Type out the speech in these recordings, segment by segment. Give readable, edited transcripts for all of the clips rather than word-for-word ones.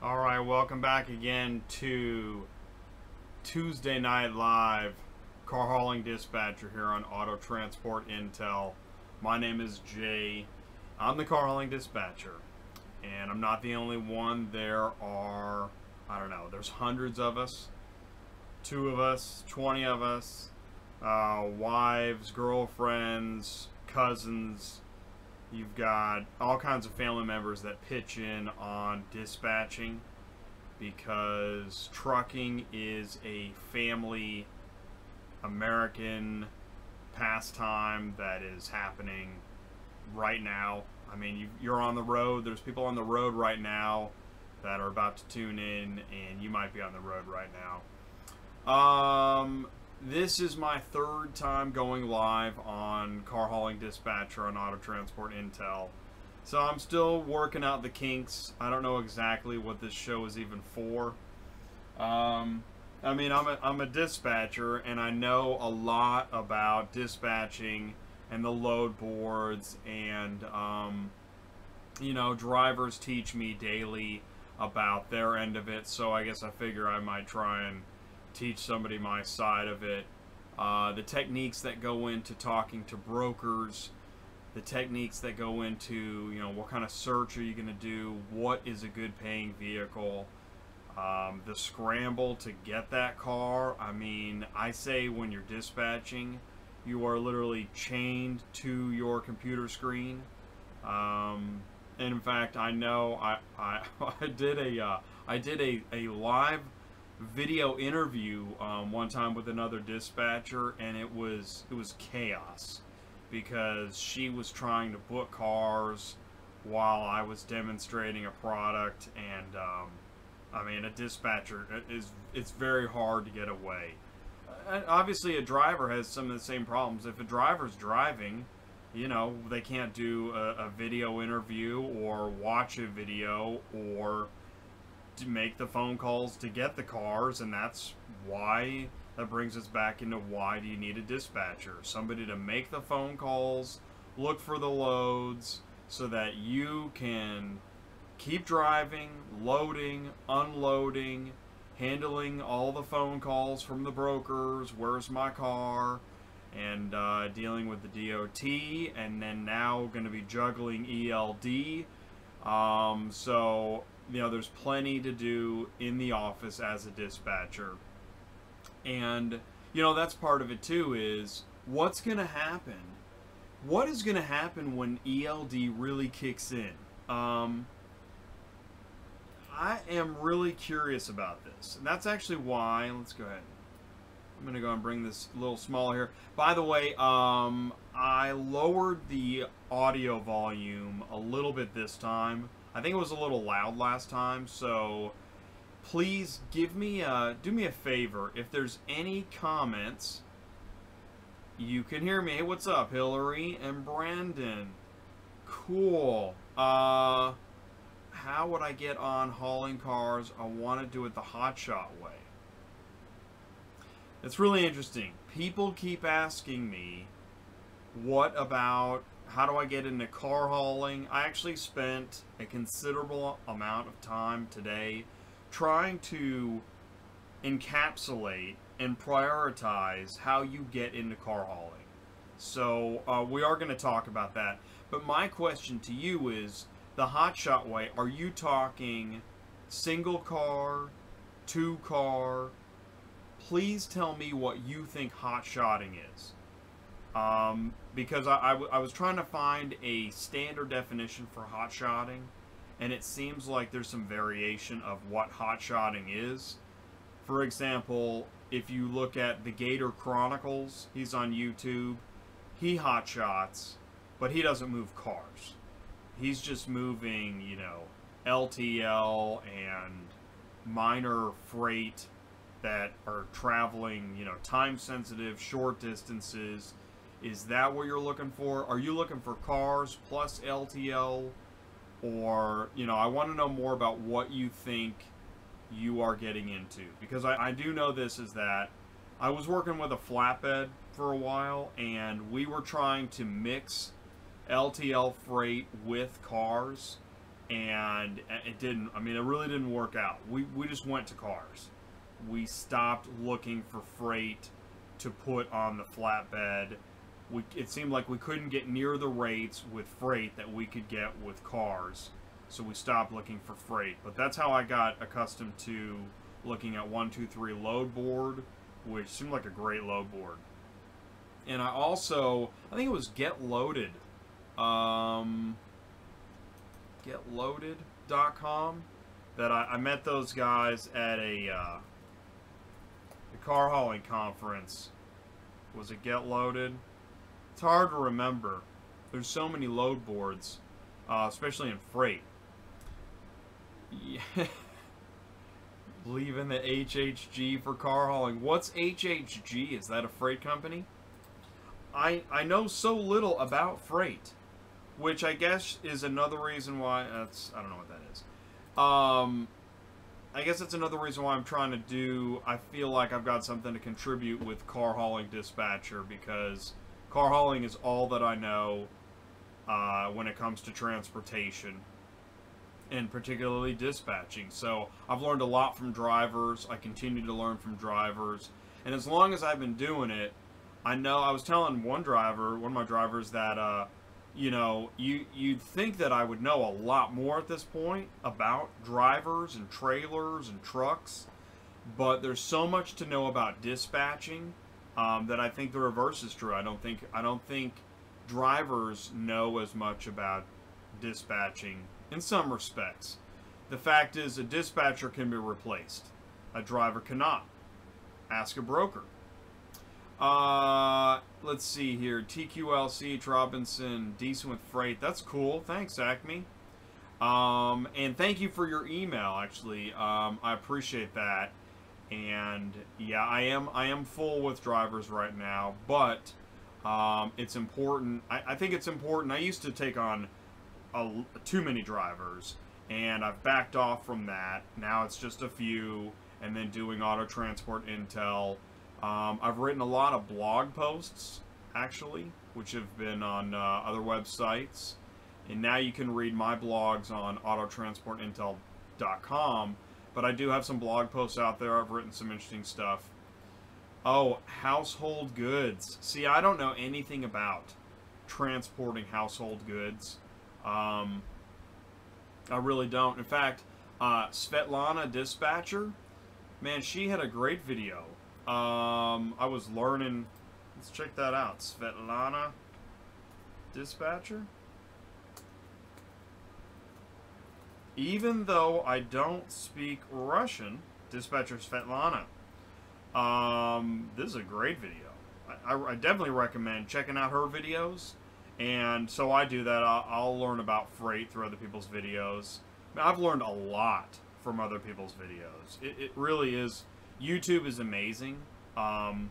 Alright, welcome back again to Tuesday Night Live, car hauling dispatcher here on Auto Transport Intel. My name is Jay. I'm the car hauling dispatcher, and I'm not the only one. There are, I don't know, there's hundreds of us, 2 of us, 20 of us, wives, girlfriends, cousins. You've got all kinds of family members that pitch in on dispatching because trucking is a family American pastime that is happening right now. I mean, you're on the road. There's people on the road right now that are about to tune in, and you might be on the road right now. This is my 3rd time going live on Car Hauling Dispatcher on Auto Transport Intel. So I'm still working out the kinks. I don't know exactly what this show is even for. I mean, I'm a dispatcher, and I know a lot about dispatching and the load boards, and you know, drivers teach me daily about their end of it, so I guess I figure I might try and teach somebody my side of it. The techniques that go into talking to brokers, the techniques that go into, you know, what kind of search are you going to do, what is a good paying vehicle, the scramble to get that car. I mean, I say when you're dispatching, you are literally chained to your computer screen. And in fact, I know I did a live video interview one time with another dispatcher, and it was chaos because she was trying to book cars while I was demonstrating a product, and I mean, a dispatcher it's very hard to get away. Obviously, a driver has some of the same problems. If a driver's driving, you know, they can't do a video interview or watch a video or to make the phone calls to get the cars, and that's why that brings us back into why do you need a dispatcher? Somebody to make the phone calls, look for the loads, so that you can keep driving, loading, unloading, handling all the phone calls from the brokers, where's my car, and dealing with the DOT, and then now going to be juggling ELD. So, you know, there's plenty to do in the office as a dispatcher. And, you know, that's part of it too, is what's going to happen? What is going to happen when ELD really kicks in? I am really curious about this. And that's actually why, let's go ahead. I'm going to go and bring this a little smaller here. By the way, I lowered the audio volume a little bit this time. I think it was a little loud last time, so please do me a favor. If there's any comments, you can hear me. Hey, what's up, Hillary and Brandon? Cool. How would I get on hauling cars? I want to do it the hotshot way. It's really interesting. People keep asking me, what about, how do I get into car hauling? I actually spent a considerable amount of time today trying to encapsulate and prioritize how you get into car hauling. So we are going to talk about that. But my question to you is, the hotshot way, are you talking single car, 2 car? Please tell me what you think hotshotting is. Because I was trying to find a standard definition for hotshotting, and it seems like there's some variation of what hotshotting is. For example, if you look at the Gator Chronicles, he's on YouTube, he hotshots, but he doesn't move cars. He's just moving, you know, LTL and minor freight that are traveling, you know, time-sensitive, short distances. Is that what you're looking for? Are you looking for cars plus LTL? Or, you know, I want to know more about what you think you are getting into. Because I do know this is that I was working with a flatbed for a while, and we were trying to mix LTL freight with cars. and it didn't. I mean, it really didn't work out. We just went to cars. We stopped looking for freight to put on the flatbed. It seemed like we couldn't get near the rates with freight that we could get with cars, so we stopped looking for freight. But that's how I got accustomed to looking at 123 load board, which seemed like a great load board. And I also, I think it was GetLoaded, GetLoaded.com, that I met those guys at a car hauling conference. Was it GetLoaded? It's hard to remember. There's so many load boards, especially in freight. Yeah. Believe in the HHG for car hauling. What's HHG? Is that a freight company? I know so little about freight, which I guess is another reason why I don't know what that is. I guess that's another reason why I'm trying to do. I feel like I've got something to contribute with car hauling dispatcher, because car hauling is all that I know when it comes to transportation, and particularly dispatching. So I've learned a lot from drivers. I continue to learn from drivers, and as long as I've been doing it, I know. I was telling one of my drivers, that you know, you'd think that I would know a lot more at this point about drivers and trailers and trucks, but there's so much to know about dispatching that I think the reverse is true. I don't think drivers know as much about dispatching in some respects. The fact is, a dispatcher can be replaced. A driver cannot. Ask a broker. Let's see here. TQLC, Robinson, decent with freight. That's cool. Thanks, Acme. And thank you for your email, actually. I appreciate that. And yeah, I am full with drivers right now, but it's important. I think it's important. I used to take on too many drivers, and I've backed off from that. Now it's just a few, and then doing auto transport intel. I've written a lot of blog posts, actually, which have been on other websites, and now you can read my blogs on autotransportintel.com, but I do have some blog posts out there. I've written some interesting stuff. Oh, household goods. See, I don't know anything about transporting household goods. I really don't. In fact, Svetlana Dispatcher, man, she had a great video. I was learning. Let's check that out. Svetlana Dispatcher. Even though I don't speak Russian, Dispatcher Svetlana. This is a great video. I definitely recommend checking out her videos. And so I do that. I'll learn about freight through other people's videos. I mean, I've learned a lot from other people's videos. It really is. YouTube is amazing for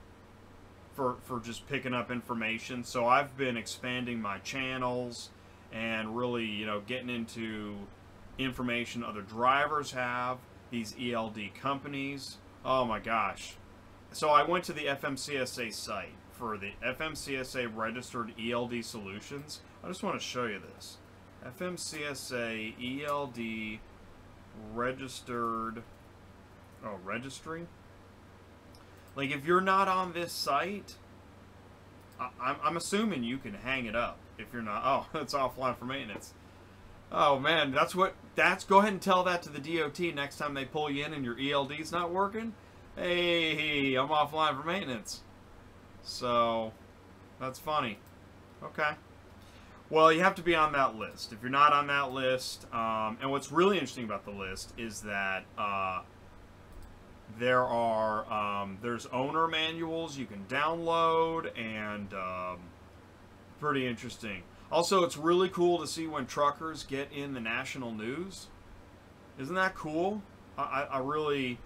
just picking up information. So I've been expanding my channels and really, you know, getting into information other drivers have, these ELD companies. Oh my gosh. So I went to the FMCSA site for the FMCSA registered ELD solutions. I just want to show you this. FMCSA ELD registered, registry. Like, if you're not on this site, I'm assuming you can hang it up. If you're not, oh, it's offline for maintenance. Oh man, go ahead and tell that to the DOT next time they pull you in and your ELD's not working. Hey, I'm offline for maintenance. So, that's funny. Okay. Well, you have to be on that list. If you're not on that list, and what's really interesting about the list is that there's owner manuals you can download, and pretty interesting. Also, it's really cool to see when truckers get in the national news. Isn't that cool? I really,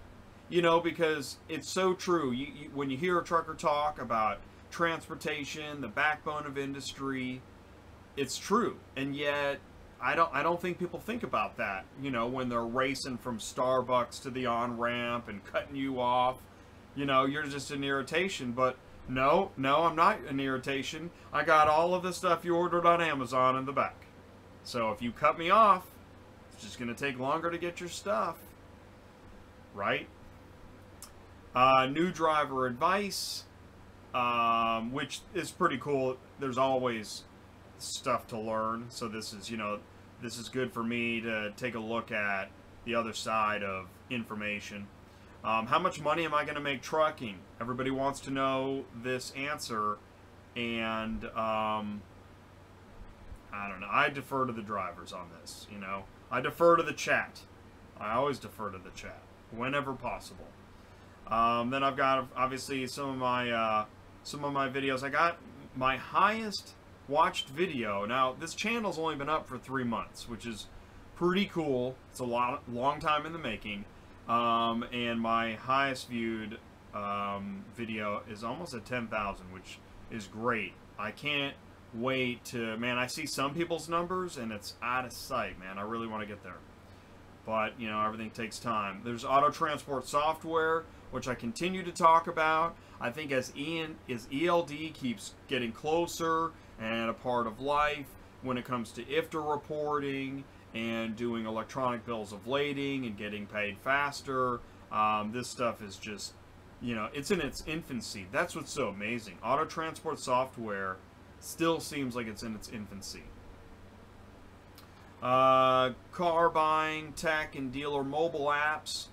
you know, because it's so true. When you hear a trucker talk about transportation, the backbone of industry, it's true. And yet, I don't think people think about that, you know, when they're racing from Starbucks to the on-ramp and cutting you off. You know, you're just an irritation, but no, I'm not an irritation. I got all of the stuff you ordered on Amazon in the back. So if you cut me off, just going to take longer to get your stuff. Right? New driver advice, which is pretty cool. There's always stuff to learn. So this is, you know, this is good for me to take a look at the other side of information. How much money am I going to make trucking? Everybody wants to know this answer, and I don't know. I defer to the drivers on this, you know. I defer to the chat. I always defer to the chat whenever possible. Then I've got obviously some of my videos. I got my highest watched video. Now this channel's only been up for 3 months, which is pretty cool. It's a long time in the making. And my highest viewed video is almost at 10,000, which is great. I can't wait to, man, I see some people's numbers and it's out of sight, man. I really want to get there. But, you know, everything takes time. There's auto transport software, which I continue to talk about. I think as ELD keeps getting closer and a part of life when it comes to IFTA reporting and doing electronic bills of lading and getting paid faster, this stuff is just, you know, it's in its infancy. That's what's so amazing. Auto transport software still seems like it's in its infancy. Car buying, tech, and dealer mobile apps.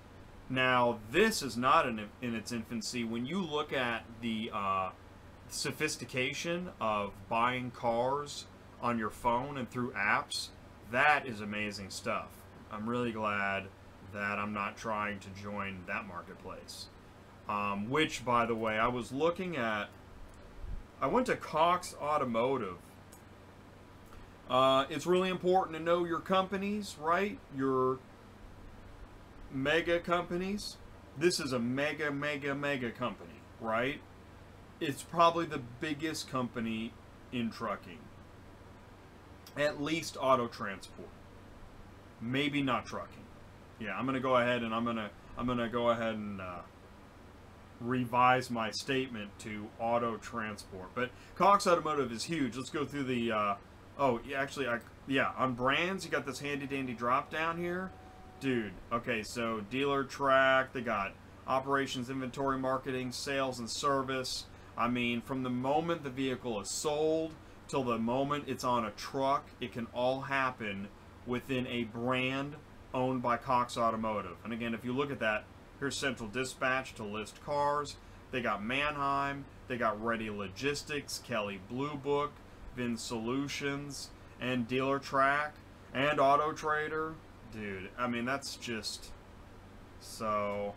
Now, this is not in its infancy. When you look at the sophistication of buying cars on your phone and through apps, that is amazing stuff. I'm really glad that I'm not trying to join that marketplace. Which, by the way, I was looking at... I went to Cox Automotive. It's really important to know your companies, right? Your mega companies. This is a mega company, right? It's probably the biggest company in trucking. At least auto transport. Maybe not trucking. Yeah, I'm gonna go ahead and I'm gonna go ahead and revise my statement to auto transport. But Cox Automotive is huge. Let's go through the oh, yeah, actually, yeah, on brands, you got this handy dandy drop down here. Dude, okay, so dealer track, they got operations, inventory, marketing, sales, and service. I mean, from the moment the vehicle is sold till the moment it's on a truck, it can all happen within a brand owned by Cox Automotive. And again, if you look at that, here's Central Dispatch to list cars. They got Manheim, they got Ready Logistics, Kelly Blue Book, Vin Solutions, and Dealer Track, and Auto Trader. Dude, I mean, that's just... So...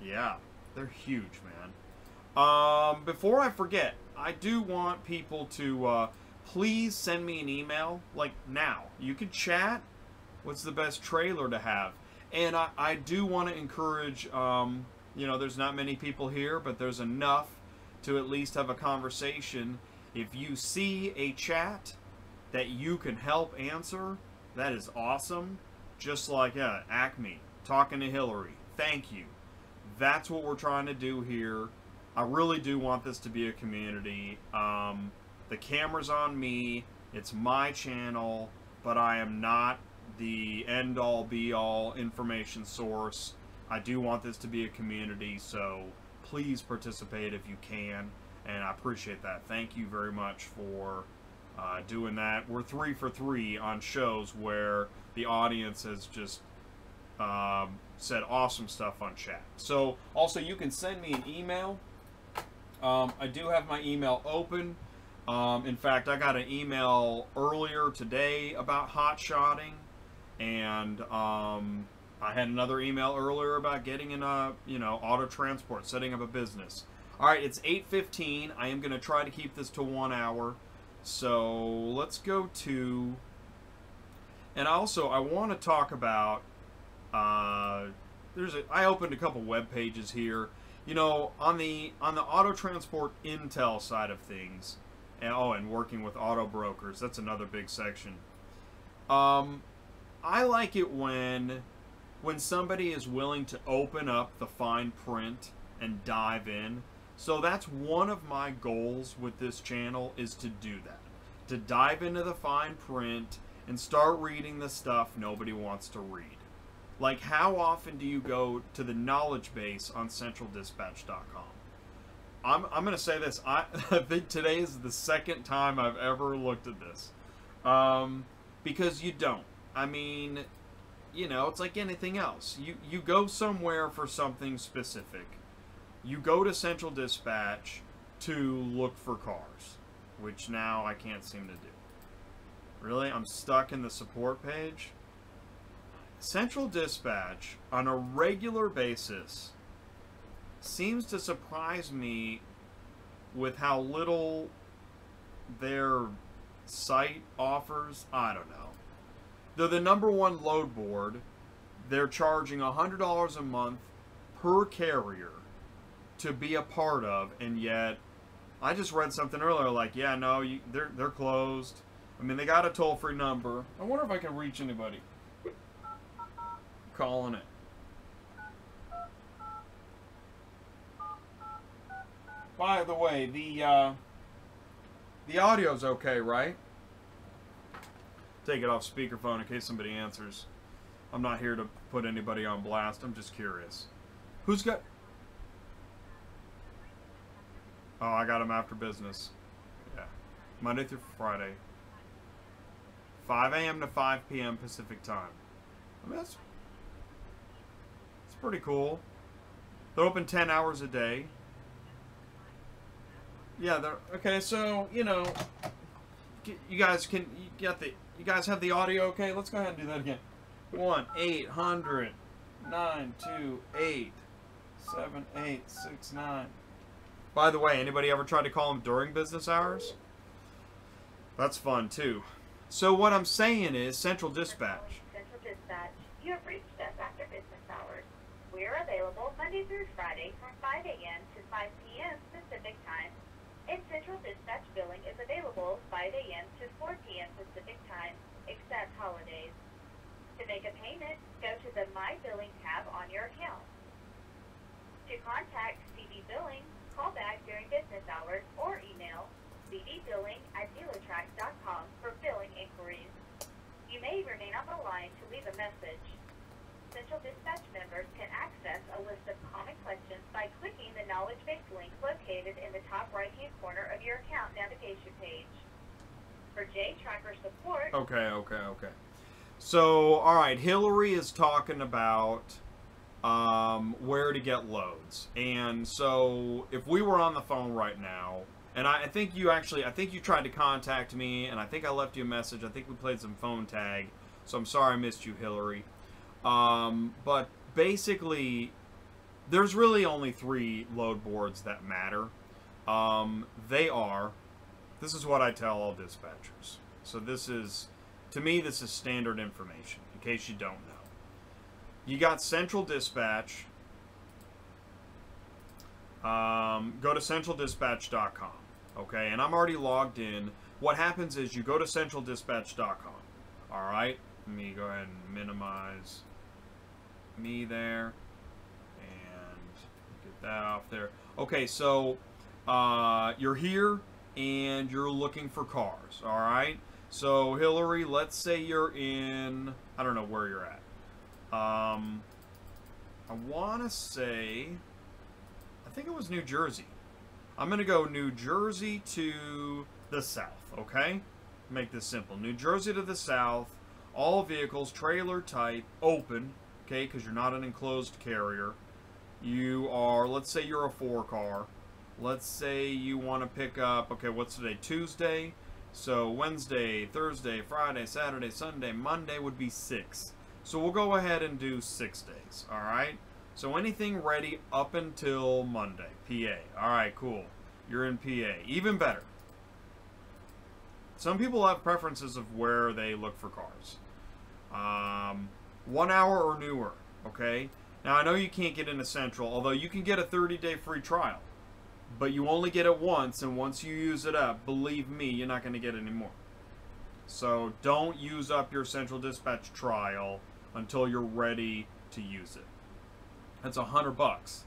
Yeah, they're huge, man. Before I forget, I do want people to please send me an email, like now. You can chat. What's the best trailer to have? And I do want to encourage, you know, there's not many people here, but there's enough to at least have a conversation. If you see a chat that you can help answer, that is awesome. Just like Acme, talking to Hillary. Thank you. That's what we're trying to do here. I really do want this to be a community. The camera's on me. It's my channel, but I am not the end-all, be-all information source. I do want this to be a community, so please participate if you can, and I appreciate that. Thank you very much for doing that. We're 3 for 3 on shows where the audience has just said awesome stuff on chat. So, also, you can send me an email. I do have my email open. In fact, I got an email earlier today about hotshotting, and I had another email earlier about getting in a, you know, auto transport, setting up a business. All right, it's 8:15. I am going to try to keep this to 1 hour. So let's go to, and also I want to talk about, I opened a couple web pages here. You know, on the auto transport intel side of things, and working with auto brokers, that's another big section. I like it when somebody is willing to open up the fine print and dive in. So that's one of my goals with this channel, is to do that. To dive into the fine print and start reading the stuff nobody wants to read. Like, how often do you go to the knowledge base on centraldispatch.com? I'm going to say this. I think today is the second time I've ever looked at this. Because you don't. I mean, you know, it's like anything else. You go somewhere for something specific. You go to Central Dispatch to look for cars, which now I can't seem to do. Really? I'm stuck in the support page? Central Dispatch, on a regular basis, seems to surprise me with how little their site offers. I don't know. They're the #1 load board. They're charging $100 a month per carrier to be a part of, and yet I just read something earlier like, yeah, no, they're closed. I mean, they got a toll-free number. I wonder if I can reach anybody. Calling it. By the way, the audio's okay, right? Take it off speakerphone in case somebody answers. I'm not here to put anybody on blast. I'm just curious. Who's got... Oh, I got them after business. Yeah. Monday through Friday. 5 a.m. to 5 p.m. Pacific time. I mean, that's pretty cool. They're open 10 hours a day. Yeah, they're... Okay, so, you know... You guys can... You guys have the audio okay? Let's go ahead and do that again. 1-800-928-7869. By the way, anybody ever tried to call them during business hours? That's fun, too. So what I'm saying is Central Dispatch. Central Dispatch, you have reached us after business hours. We are available Monday through Friday from 5 a.m. to 5 p.m. Pacific time. And Central Dispatch billing is available 5 a.m. to 4 p.m. Pacific time, except holidays. To make a payment, go to the My Billing tab on your account. To contact CD Billing, call back during business hours or email cdbilling@dealertrack.com for billing inquiries. You may remain on the line to leave a message. Central Dispatch members can access a list of common questions by clicking the knowledge base link located in the top right-hand corner of your account navigation page. For J-Tracker support... Okay. So, alright, Hillary is talking about where to get loads. And so, if we were on the phone right now, and I think you tried to contact me, and I think I left you a message. I think we played some phone tag. So I'm sorry I missed you, Hillary. But basically, there's really only 3 load boards that matter. This is what I tell all dispatchers. So this is, to me, this is standard information, in case you don't know. You got Central Dispatch. Go to centraldispatch.com. Okay, and I'm already logged in. What happens is you go to centraldispatch.com. Alright, let me go ahead and minimize me there. And get that off there. Okay, so you're here and you're looking for cars. Alright, so Hillary, let's say you're in, I don't know where you're at. I want to say, I think it was New Jersey. I'm going to go New Jersey to the south, okay? Make this simple. New Jersey to the south, all vehicles, trailer type, open, okay, because you're not an enclosed carrier. You are, let's say you're a 4-car. Let's say you want to pick up, okay, what's today? Tuesday. So Wednesday, Thursday, Friday, Saturday, Sunday, Monday would be 6. So we'll go ahead and do 6 days, all right? So anything ready up until Monday, PA. All right, cool. You're in PA. Even better. Some people have preferences of where they look for cars. 1 hour or newer, okay? Now, I know you can't get into Central, although you can get a 30-day free trial. But you only get it once, and once you use it up, believe me, you're not going to get any more. So don't use up your Central Dispatch trial until you're ready to use it. That's $100.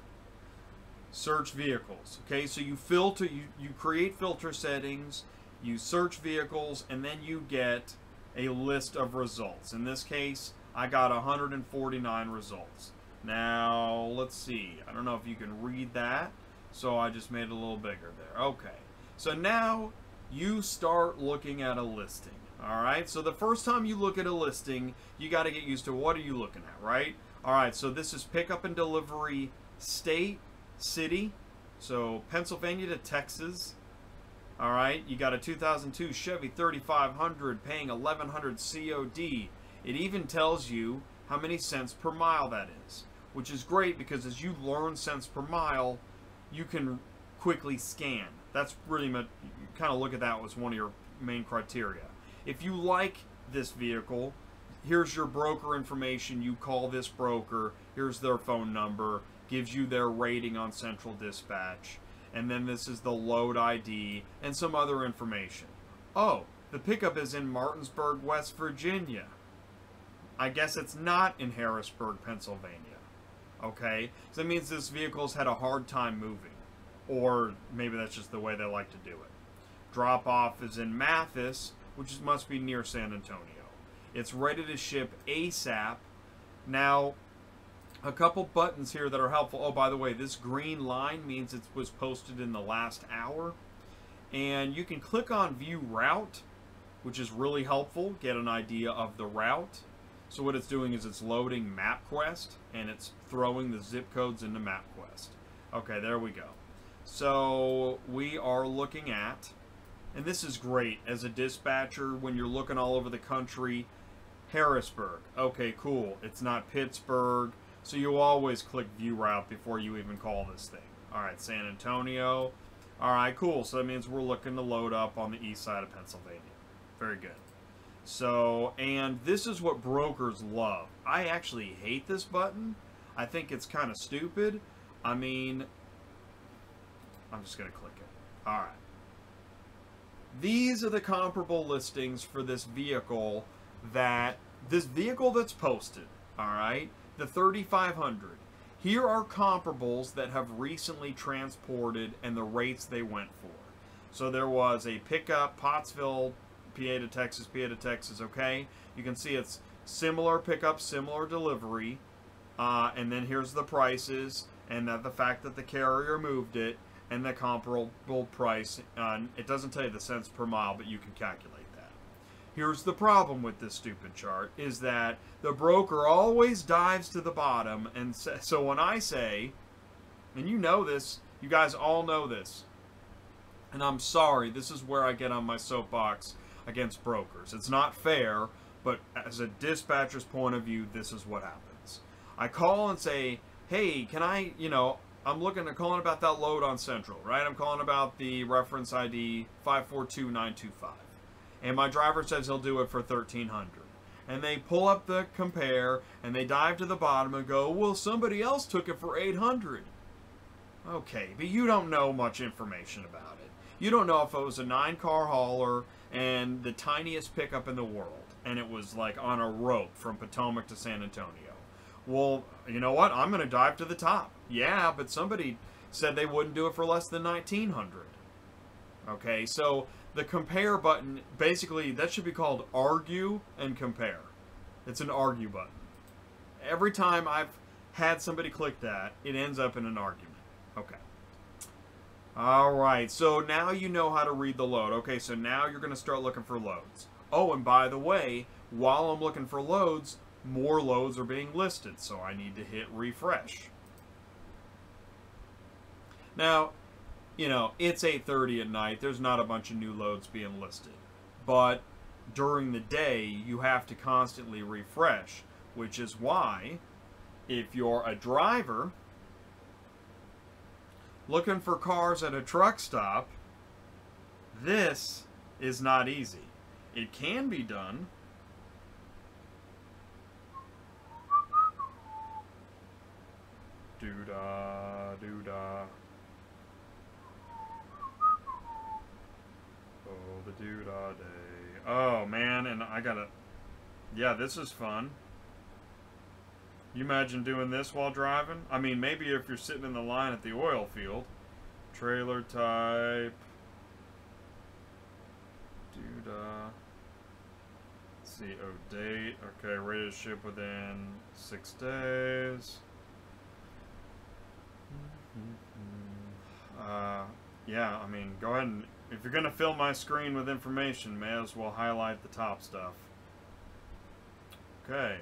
Search vehicles. Okay, so you filter, you create filter settings, you search vehicles, and then you get a list of results. In this case, I got 149 results. Now, let's see. I don't know if you can read that, so I just made it a little bigger there. Okay. So now you start looking at a listing. Alright, so the first time you look at a listing, you got to get used to what are you looking at, right? Alright, so this is pickup and delivery state, city. So Pennsylvania to Texas. Alright, you got a 2002 Chevy 3500 paying $1,100 COD. It even tells you how many cents per mile that is, which is great because as you learn cents per mile, you can quickly scan. That's really much, you kind of look at that as one of your main criteria. If you like this vehicle, here's your broker information. You call this broker. Here's their phone number. Gives you their rating on Central Dispatch. And then this is the load ID and some other information. Oh, the pickup is in Martinsburg, West Virginia. I guess it's not in Harrisburg, Pennsylvania. Okay? So that means this vehicle's had a hard time moving. Or maybe that's just the way they like to do it. Drop-off is in Mathis, which must be near San Antonio. It's ready to ship ASAP. Now, a couple buttons here that are helpful. Oh, by the way, this green line means it was posted in the last hour. And you can click on View Route, which is really helpful. Get an idea of the route. So what it's doing is it's loading MapQuest, and it's throwing the zip codes into MapQuest. Okay, there we go. So we are looking at, and this is great as a dispatcher when you're looking all over the country, Harrisburg. Okay, cool. It's not Pittsburgh. So you always click View Route before you even call this thing. Alright, San Antonio. Alright, cool. So that means we're looking to load up on the east side of Pennsylvania. Very good. So, and this is what brokers love. I actually hate this button. I think it's kind of stupid. I mean, I'm just going to click it. Alright. These are the comparable listings for this vehicle that's posted. Alright. The 3500. Here are comparables that have recently transported and the rates they went for. So there was a pickup, Pottsville, PA to Texas, okay? You can see it's similar pickup, similar delivery, and then here's the prices, and the fact that the carrier moved it, and the comparable price. It doesn't tell you the cents per mile, but you can calculate that. Here's the problem with this stupid chart, is that the broker always dives to the bottom, and so when I say, and you know this, you guys all know this, and I'm sorry, this is where I get on my soapbox against brokers. It's not fair, but as a dispatcher's point of view, this is what happens. I call and say, hey, can I, I'm calling about that load on Central, right? I'm calling about the reference ID 542925. And my driver says he'll do it for $1,300. And they pull up the compare, and they dive to the bottom and go, well, somebody else took it for $800. Okay, but you don't know much information about it. You don't know if it was a 9-car hauler and the tiniest pickup in the world, and it was like on a rope from Potomac to San Antonio. Well, you know what? I'm going to dive to the top. Yeah, but somebody said they wouldn't do it for less than $1,900. Okay, so the compare button, basically, that should be called argue and compare. It's an argue button. Every time I've had somebody click that, it ends up in an argument. Okay. Alright, so now you know how to read the load. Okay, so now you're going to start looking for loads. Oh, and by the way, while I'm looking for loads, more loads are being listed, so I need to hit refresh. Now, it's 8:30 at night. There's not a bunch of new loads being listed. But during the day, you have to constantly refresh, which is why, if you're a driver looking for cars at a truck stop, this is not easy. It can be done. Doo-dah, doo-dah. Oh, the doo-dah day. Oh, man, and I gotta... Yeah, this is fun. You imagine doing this while driving? I mean, maybe if you're sitting in the line at the oil field. Trailer type. Doo-dah. CO date. Okay, ready to ship within 6 days. Yeah, I mean, go ahead and, if you're going to fill my screen with information, may as well highlight the top stuff. Okay,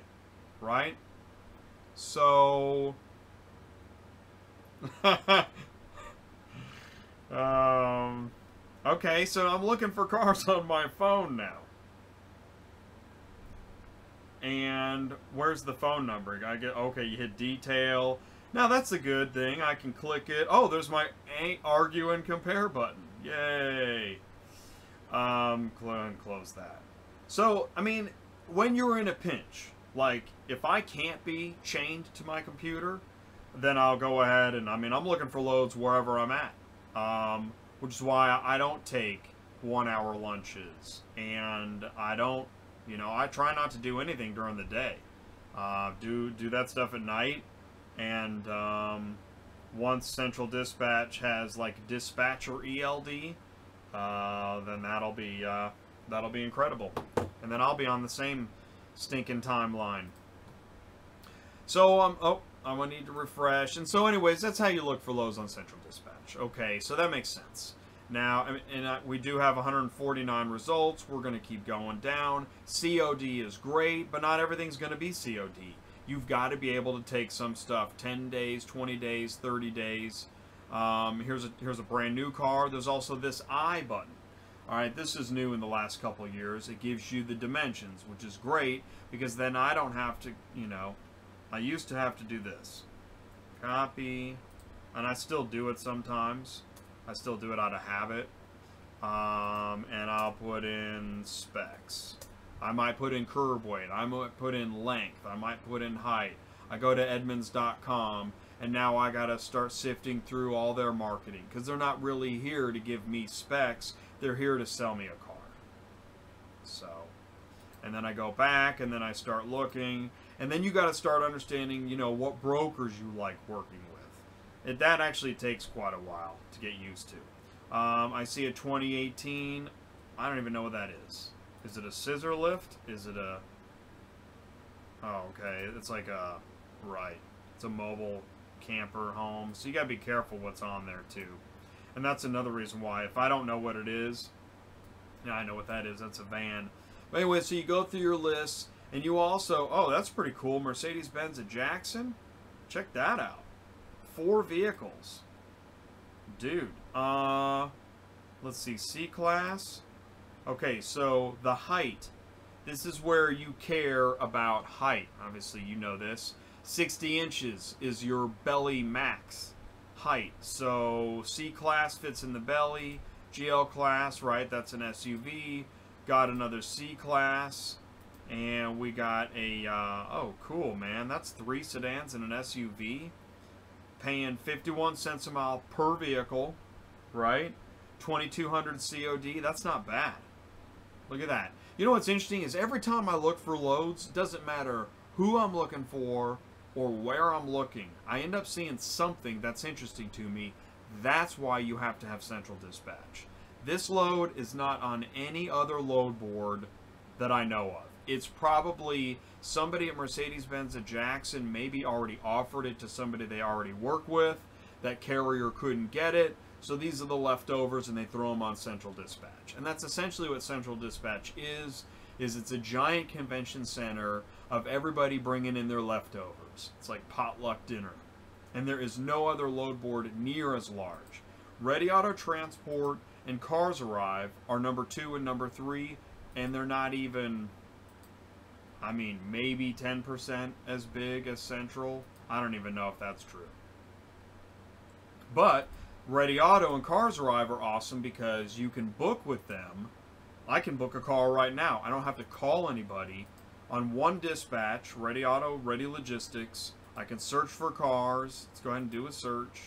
right? So, okay, so I'm looking for cars on my phone now. And where's the phone number? I get, okay, you hit detail. Now that's a good thing. I can click it. Oh, there's my argue and compare button. Yay. Close that. So, I mean, when you're in a pinch, like if I can't be chained to my computer, then I'll go ahead and, I mean, I'm looking for loads wherever I'm at. Which is why I don't take 1-hour lunches. And I don't, you know, I try not to do anything during the day. Do that stuff at night. And once Central Dispatch has like dispatcher ELD, then that'll be incredible. And then I'll be on the same stinking timeline. So oh, I'm gonna need to refresh. And so, anyways, that's how you look for lows on Central Dispatch. Okay, so that makes sense. Now, we do have 149 results. We're going to keep going down. COD is great, but not everything's going to be COD. You've got to be able to take some stuff 10 days, 20 days, 30 days. Here's a brand new car. There's also this I button. All right, this is new in the last couple of years. It gives you the dimensions, which is great because then I don't have to, you know, I used to have to do this. Copy, and I still do it sometimes. I still do it out of habit. And I'll put in specs. I might put in curb weight. I might put in length. I might put in height. I go to Edmunds.com, and now I got to start sifting through all their marketing because they're not really here to give me specs. They're here to sell me a car. So, and then I go back, and then I start looking, and then you got to start understanding, you know, what brokers you like working with. That actually takes quite a while to get used to. I see a 2018. I don't even know what that is. Is it a scissor lift? Is it a... Oh, okay. It's like a... Right. It's a mobile camper home. So you got to be careful what's on there, too. And that's another reason why. If I don't know what it is... Yeah, I know what that is. That's a van. But anyway, so you go through your list. And you also... Oh, that's pretty cool. Mercedes-Benz at Jackson? Check that out. 4 vehicles. Dude. Let's see. C-Class. Okay, so the height. This is where you care about height. Obviously, you know this. 60 inches is your belly max height. So C-Class fits in the belly. GL Class, right, that's an SUV. Got another C-Class. And we got a, oh, cool, man. That's 3 sedans and an SUV. Paying 51 cents a mile per vehicle, right? 2,200 COD. That's not bad. Look at that. You know what's interesting is every time I look for loads, it doesn't matter who I'm looking for or where I'm looking, I end up seeing something that's interesting to me. That's why you have to have Central Dispatch. This load is not on any other load board that I know of. It's probably somebody at Mercedes-Benz at Jackson maybe already offered it to somebody they already work with. That carrier couldn't get it. So these are the leftovers and they throw them on Central Dispatch. And that's essentially what Central Dispatch is it's a giant convention center of everybody bringing in their leftovers. It's like potluck dinner. And there is no other load board near as large. Ready Auto Transport and Cars Arrive are number 2 and number 3, and they're not even, I mean, maybe 10% as big as Central. I don't even know if that's true. But Ready Auto and Cars Arrive are awesome because you can book with them. I can book a car right now. I don't have to call anybody. On one dispatch, Ready Auto, Ready Logistics, I can search for cars. Let's go ahead and do a search.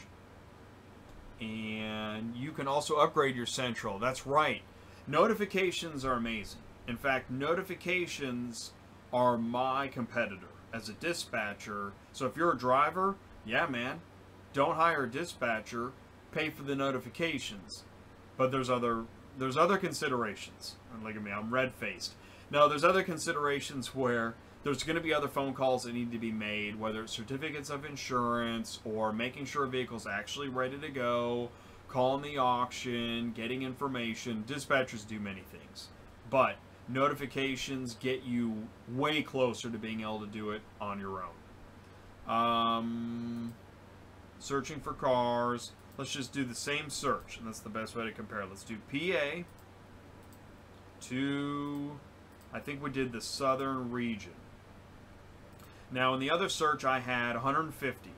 And you can also upgrade your Central. That's right. Notifications are amazing. In fact, notifications are my competitor as a dispatcher. So if you're a driver, yeah, man, don't hire a dispatcher. Pay for the notifications. But there's other considerations. And look at me, I'm red-faced. Now, there's other considerations where there's going to be other phone calls that need to be made, whether it's certificates of insurance or making sure a vehicle's actually ready to go, calling the auction, getting information. Dispatchers do many things, but notifications get you way closer to being able to do it on your own. Searching for cars. Let's just do the same search, and that's the best way to compare. Let's do PA to, I think we did the southern region. Now, in the other search, I had 150.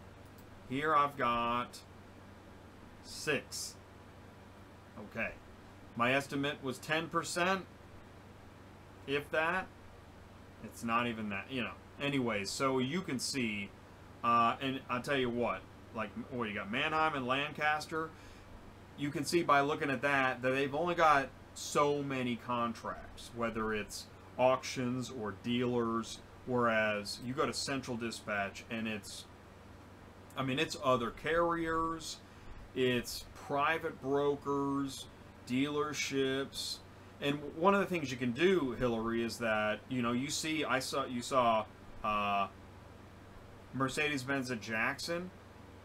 Here I've got 6. Okay. My estimate was 10%. If that. It's not even that, you know. Anyways, so you can see, and I'll tell you what, like, you got Mannheim and Lancaster. You can see by looking at that they've only got so many contracts, whether it's auctions or dealers, whereas you go to Central Dispatch and it's other carriers, it's private brokers, dealerships. And one of the things you can do, Hillary, is that, you know, you saw Mercedes-Benz at Jackson.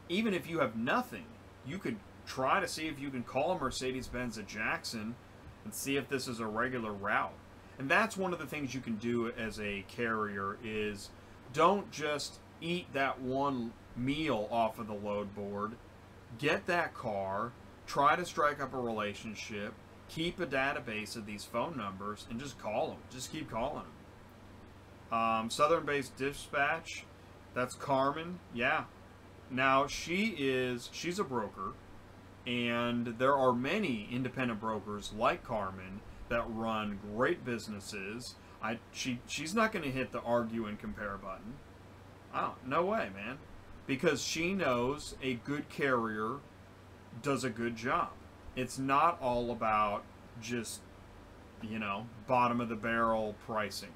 Even if you have nothing, you could try to see if you can call Mercedes-Benz at Jackson and see if this is a regular route. And that's one of the things you can do as a carrier is don't just eat that one meal off of the load board. Get that car, try to strike up a relationship, keep a database of these phone numbers, and just call them. Just keep calling them. Southern-based dispatch, that's Carmen. Yeah. Now, she's a broker, and there are many independent brokers like Carmen that run great businesses. She's not going to hit the argue and compare button. Oh, no way, man. Because she knows a good carrier does a good job. It's not all about just, you know, bottom of the barrel pricing.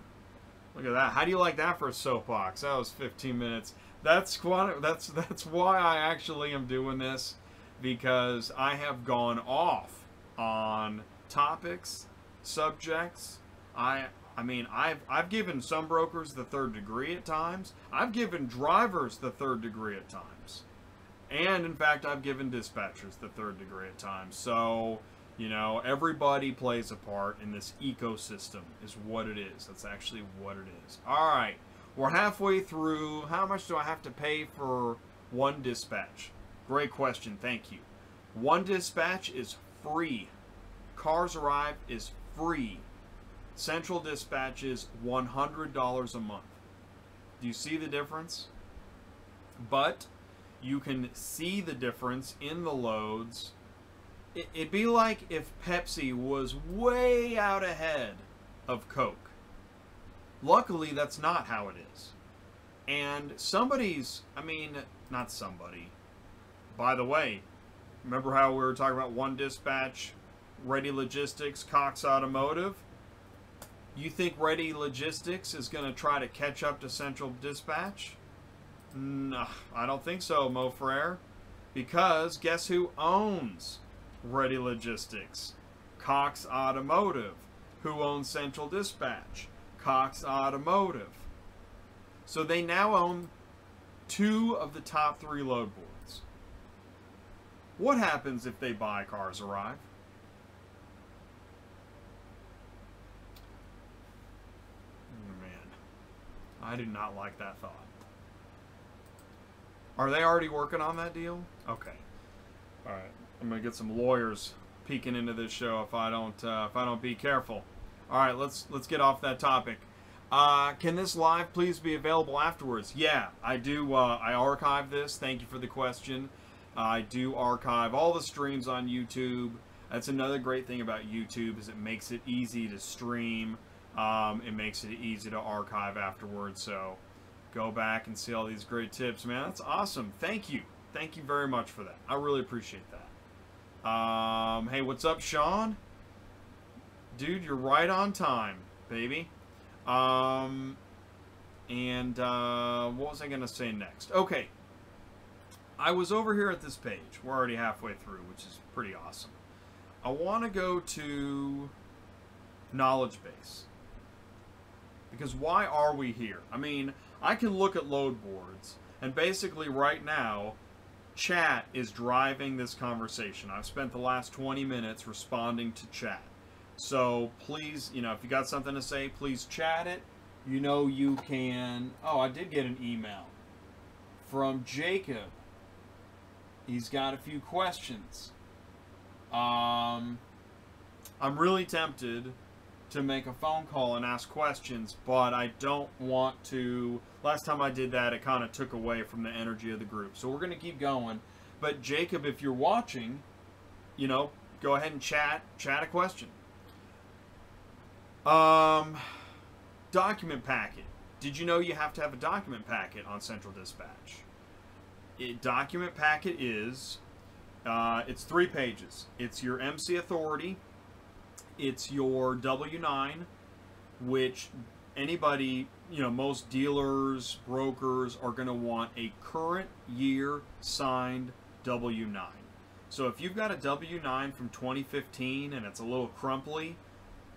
Look at that. How do you like that for a soapbox? That was 15 minutes. That's why I actually am doing this, because I have gone off on topics, subjects. I mean, I've given some brokers the third degree at times. I've given drivers the third degree at times. And in fact, I've given dispatchers the third degree at times. So, you know, everybody plays a part in this ecosystem is what it is. That's actually what it is. All right. We're halfway through. How much do I have to pay for one dispatch? Great question. Thank you. One dispatch is free. Cars Arrive is free. Central Dispatch is $100 a month. Do you see the difference? But you can see the difference in the loads. It'd be like if Pepsi was way out ahead of Coke. Luckily, that's not how it is. And not somebody. By the way, remember how we were talking about one dispatch, Ready Logistics, Cox Automotive? You think Ready Logistics is going to try to catch up to Central Dispatch? No, I don't think so, Mo Frere. Because guess who owns Ready Logistics? Cox Automotive. Who owns Central Dispatch? Cox Automotive. So they now own 2 of the top 3 load boards. What happens if they buy Cars Arrive? Man, I do not like that thought. Are they already working on that deal? Okay. All right. I'm gonna get some lawyers peeking into this show if I don't be careful. All right, let's get off that topic. Can this live please be available afterwards? Yeah, I do. I archive this. Thank you for the question. I do archive all the streams on YouTube. That's another great thing about YouTube is it makes it easy to stream. It makes it easy to archive afterwards. So go back and see all these great tips, man. That's awesome. Thank you. Thank you very much for that. I really appreciate that. Hey, what's up, Sean? Dude, you're right on time, baby. What was I going to say next? Okay. I was over here at this page. We're already halfway through, which is pretty awesome. I want to go to knowledge base. Because why are we here? I mean, I can look at load boards, and basically right now, chat is driving this conversation. I've spent the last 20 minutes responding to chat. So please, you know, if you got something to say, please chat it. You know you can... Oh, I did get an email from Jacob. He's got a few questions. I'm really tempted to make a phone call and ask questions, but I don't want to... Last time I did that, it kind of took away from the energy of the group. So we're going to keep going. But Jacob, if you're watching, you know, go ahead and chat a question. Document packet. Did you know you have to have a document packet on Central Dispatch? Document packet is, it's 3 pages. It's your MC authority, it's your W-9, which anybody, you know, most dealers, brokers are going to want a current year signed W-9. So if you've got a W-9 from 2015 and it's a little crumply,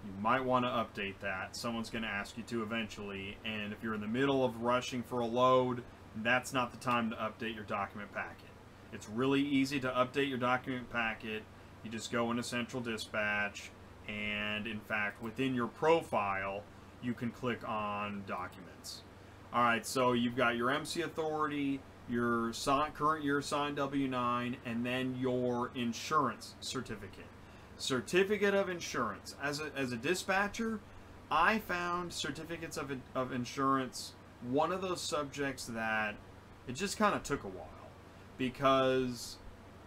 you might want to update that. Someone's going to ask you to eventually, and if you're in the middle of rushing for a load, that's not the time to update your document packet. It's really easy to update your document packet. You just go into Central Dispatch, and in fact, within your profile, you can click on Documents. Alright, so you've got your MC authority, your current year signed W-9, and then your insurance certificate. Certificate of insurance. As a dispatcher, I found certificates of insurance one of those subjects that it just kind of took a while, because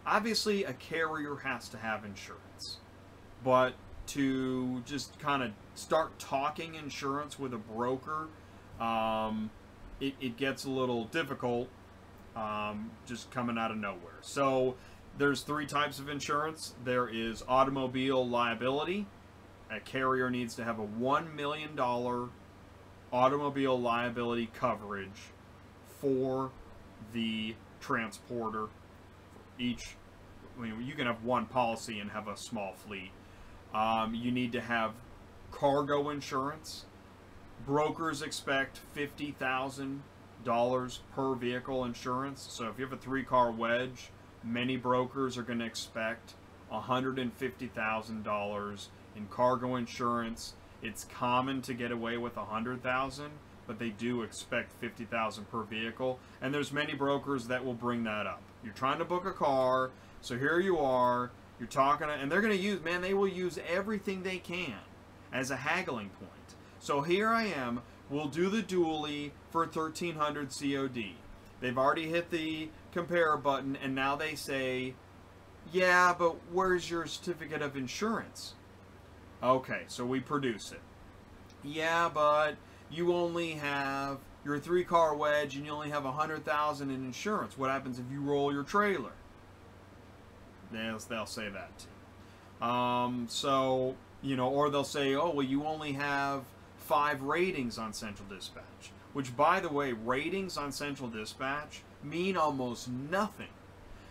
obviously a carrier has to have insurance, but to just kind of start talking insurance with a broker, it gets a little difficult, just coming out of nowhere. So there's 3 types of insurance. There is automobile liability. A carrier needs to have a $1 million automobile liability coverage for the transporter. Each, I mean, you can have one policy and have a small fleet. You need to have cargo insurance. Brokers expect $50,000 per vehicle insurance. So if you have a 3-car wedge, many brokers are going to expect $150,000 in cargo insurance. It's common to get away with $100,000, but they do expect $50,000 per vehicle. And there's many brokers that will bring that up. You're trying to book a car, so here you are, you're talking, and they're going to use, man, they will use everything they can as a haggling point. So here I am, we'll do the dually for 1,300 COD. They've already hit the compare button, and now they say, yeah, but where's your certificate of insurance? Okay, so we produce it. Yeah, but you only have your 3-car wedge and you only have $100,000 in insurance. What happens if you roll your trailer? They'll say that too. So, you know, or they'll say, oh, well, you only have 5 ratings on Central Dispatch. Which, by the way, ratings on Central Dispatch mean almost nothing,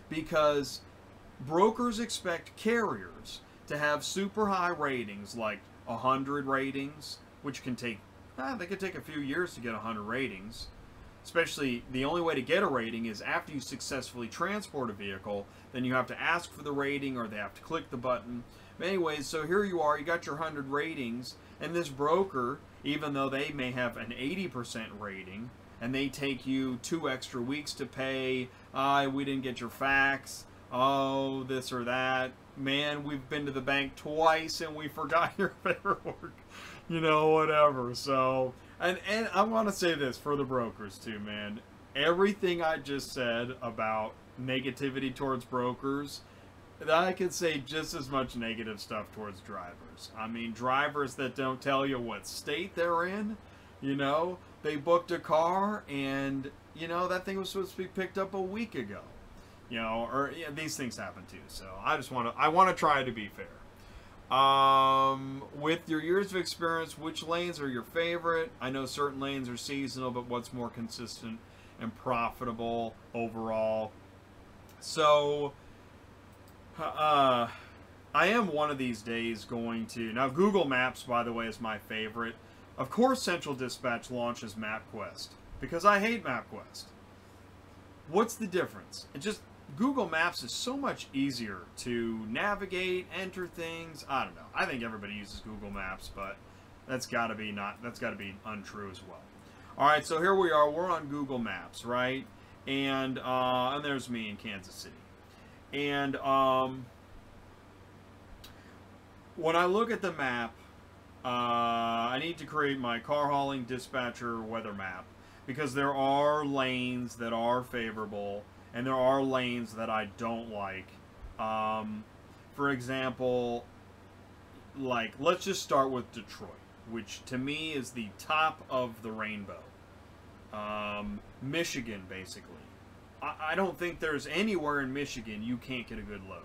because brokers expect carriers to have super high ratings, like 100 ratings, which can take, they could take a few years to get 100 ratings. Especially, the only way to get a rating is after you successfully transport a vehicle, then you have to ask for the rating, or they have to click the button. But anyways, so here you are, you got your 100 ratings, and this broker, even though they may have an 80% rating, and they take you 2 extra weeks to pay, we didn't get your fax, oh, this or that, man, we've been to the bank twice and we forgot your paperwork, you know, whatever. So, and I want to say this for the brokers too, man. Everything I just said about negativity towards brokers, I could say just as much negative stuff towards drivers. I mean, drivers that don't tell you what state they're in, you know, they booked a car and, you know, that thing was supposed to be picked up a week ago. You know, or yeah, these things happen too. So I want to try to be fair. With your years of experience, which lanes are your favorite? I know certain lanes are seasonal, but what's more consistent and profitable overall? So, I am one of these days going to, now Google Maps, by the way, is my favorite, Of course Central Dispatch launches MapQuest, because I hate MapQuest. What's the difference? It just, Google Maps is so much easier to navigate, enter things. I don't know. I think everybody uses Google Maps, but that's got to be untrue as well. All right, so here we are. We're on Google Maps, right? And there's me in Kansas City. And when I look at the map, I need to create my car hauling dispatcher weather map, because there are lanes that are favorable and there are lanes that I don't like. For example, like, let's just start with Detroit, which to me is the top of the rainbow. Michigan, basically. I don't think there's anywhere in Michigan you can't get a good load.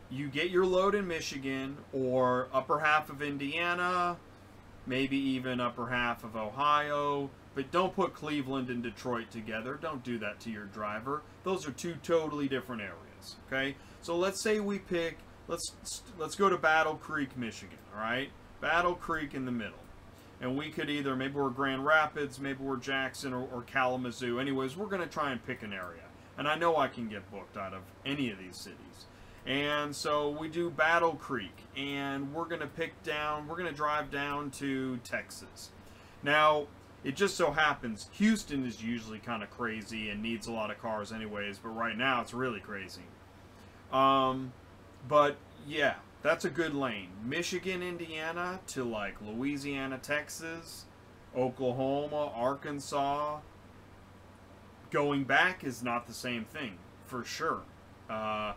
You get your load in Michigan, or upper half of Indiana, maybe even upper half of Ohio, but don't put Cleveland and Detroit together. Don't do that to your driver. Those are two totally different areas, okay? So let's say we pick, let's go to Battle Creek, Michigan, all right? Battle Creek in the middle. And we could either, maybe we're Grand Rapids, maybe we're Jackson or Kalamazoo. Anyways, we're going to try and pick an area. And I know I can get booked out of any of these cities. And so we do Battle Creek, and we're going to drive down to Texas. Now, it just so happens Houston is usually kind of crazy and needs a lot of cars anyways, but right now it's really crazy. But yeah, that's a good lane. Michigan, Indiana to like Louisiana, Texas, Oklahoma, Arkansas. Going back is not the same thing, for sure. I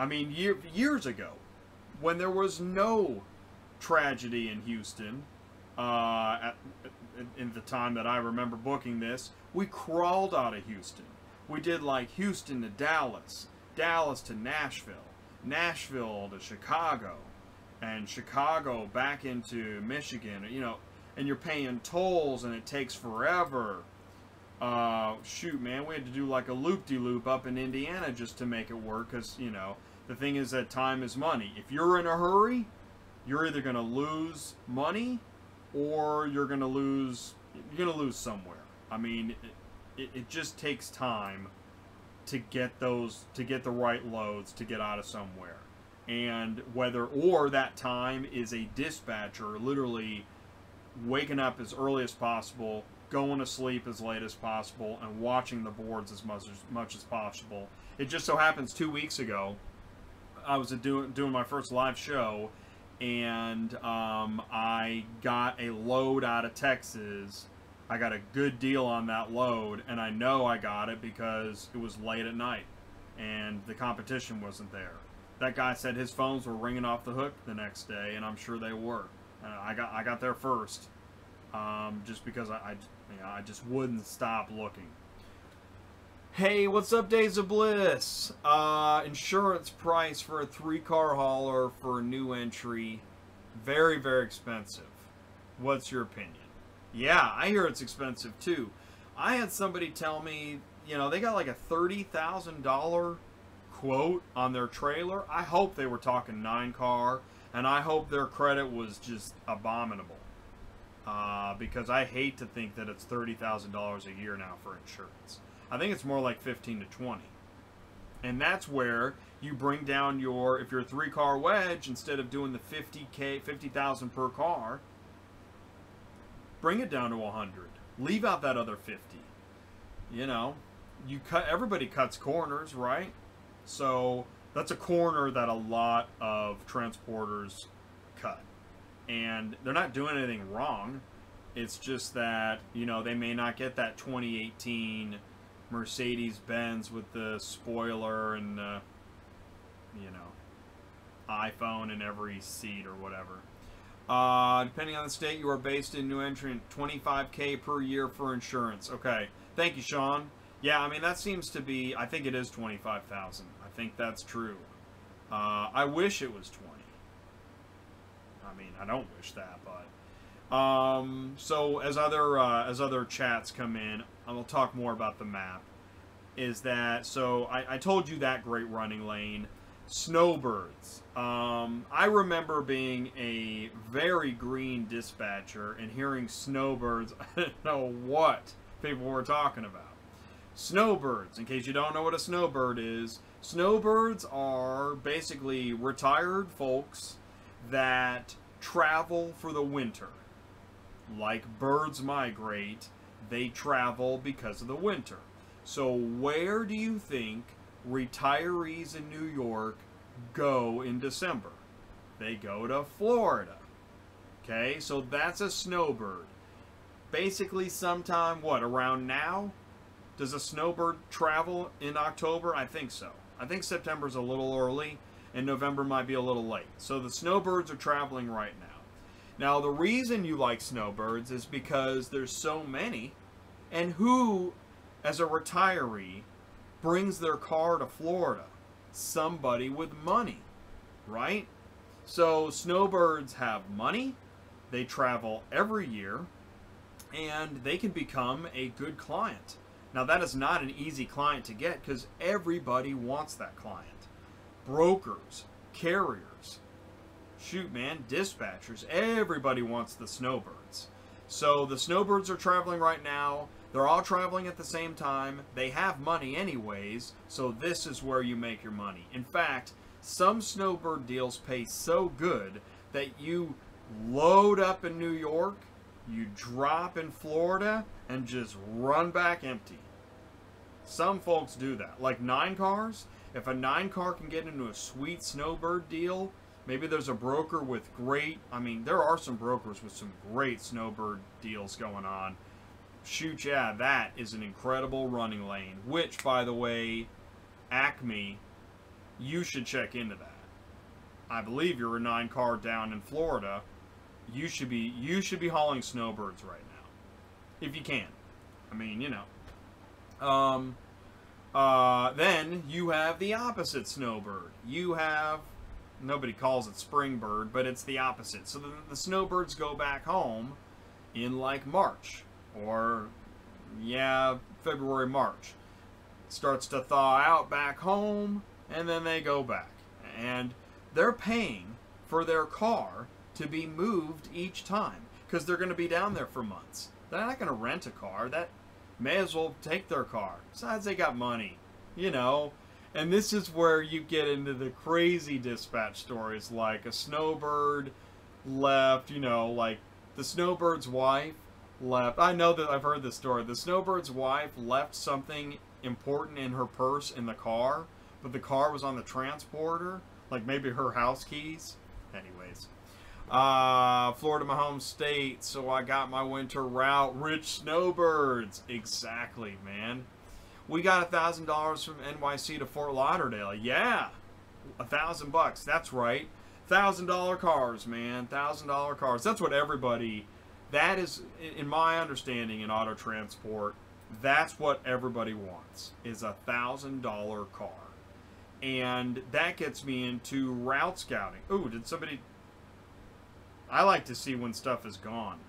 mean, years ago, when there was no tragedy in Houston, in the time that I remember booking this, we crawled out of Houston. We did like Houston to Dallas, Dallas to Nashville, Nashville to Chicago, and Chicago back into Michigan, you know, and you're paying tolls and it takes forever. Shoot, man, we had to do like a loop-de-loop up in Indiana just to make it work, because, you know, the thing is that time is money. If you're in a hurry, you're either going to lose money or you're going to lose somewhere. I mean, it just takes time to get the right loads to get out of somewhere. And or that time is a dispatcher literally waking up as early as possible, going to sleep as late as possible, and watching the boards as much as possible. It just so happens 2 weeks ago, I was doing my first live show, and I got a load out of Texas. I got a good deal on that load, and I know I got it because it was late at night, and the competition wasn't there. That guy said his phones were ringing off the hook the next day, and I'm sure they were. I got there first, just because I just wouldn't stop looking. Hey, what's up, Days of Bliss? Insurance price for a 3-car hauler for a new entry, very, very expensive. What's your opinion? Yeah, I hear it's expensive too. I had somebody tell me, you know, they got like a $30,000 quote on their trailer. I hope they were talking 9-car, and I hope their credit was just abominable. Because I hate to think that it's $30,000 a year now for insurance. I think it's more like 15 to 20. And that's where you bring down your, if you're a 3-car wedge, instead of doing the 50,000 per car, bring it down to 100. Leave out that other 50. You know, everybody cuts corners, right? So that's a corner that a lot of transporters cut. And they're not doing anything wrong. It's just that, you know, they may not get that 2018 Mercedes-Benz with the spoiler and, you know, iPhone in every seat or whatever. Depending on the state you are based in, new entrant, $25K per year for insurance. Okay. Thank you, Sean. Yeah, I mean, that seems to be, I think it is 25,000. I think that's true. I wish it was 20. I mean, I don't wish that, but so as other chats come in, I'll talk more about the map. Is that so? I told you that great running lane. Snowbirds. I remember being a very green dispatcher and hearing snowbirds. I didn't know what people were talking about. Snowbirds, in case you don't know what a snowbird is, snowbirds are basically retired folks that travel for the winter. Like birds migrate, they travel because of the winter. So where do you think retirees in New York go in December? They go to Florida. Okay, so that's a snowbird. Basically sometime, what, around now? Does a snowbird travel in October? I think so. I think September's a little early, and November might be a little late. So the snowbirds are traveling right now. Now, the reason you like snowbirds is because there's so many, and who, as a retiree, brings their car to Florida? Somebody with money, right? So snowbirds have money, they travel every year, and they can become a good client. Now, that is not an easy client to get because everybody wants that client. Brokers, carriers, shoot man, dispatchers, everybody wants the snowbirds. So the snowbirds are traveling right now. They're all traveling at the same time. They have money anyways, so this is where you make your money. In fact, some snowbird deals pay so good that you load up in New York, you drop in Florida, and just run back empty. Some folks do that. Like 9 cars, if a 9 car can get into a sweet snowbird deal, maybe there's a broker with great, I mean, there are some brokers with some great snowbird deals going on. Shoot, yeah, that is an incredible running lane, which, by the way, Acme, you should check into that. I believe you're a 9 car down in Florida. You should be hauling snowbirds right now, if you can. I mean, you know. Then you have the opposite snowbird. You have, nobody calls it springbird, but it's the opposite. So the snowbirds go back home in like March, or yeah, February, March. It starts to thaw out back home, and then they go back. And they're paying for their car to be moved each time, because they're going to be down there for months. They're not going to rent a car. That may as well take their car. Besides, they got money, you know. And this is where you get into the crazy dispatch stories, like a snowbird left, you know, like the snowbird's wife left. I know that I've heard this story. The snowbird's wife left something important in her purse in the car, but the car was on the transporter, like maybe her house keys. Anyways. Florida, my home state, so I got my winter route. Rich snowbirds. Exactly, man. We got $1,000 from NYC to Fort Lauderdale. Yeah, $1,000. That's right. $1,000 cars, man. $1,000 cars. That's what everybody. That is, in my understanding, in auto transport. That's what everybody wants. Is a $1,000 car, and that gets me into route scouting. Ooh, did somebody? I like to see when stuff is gone.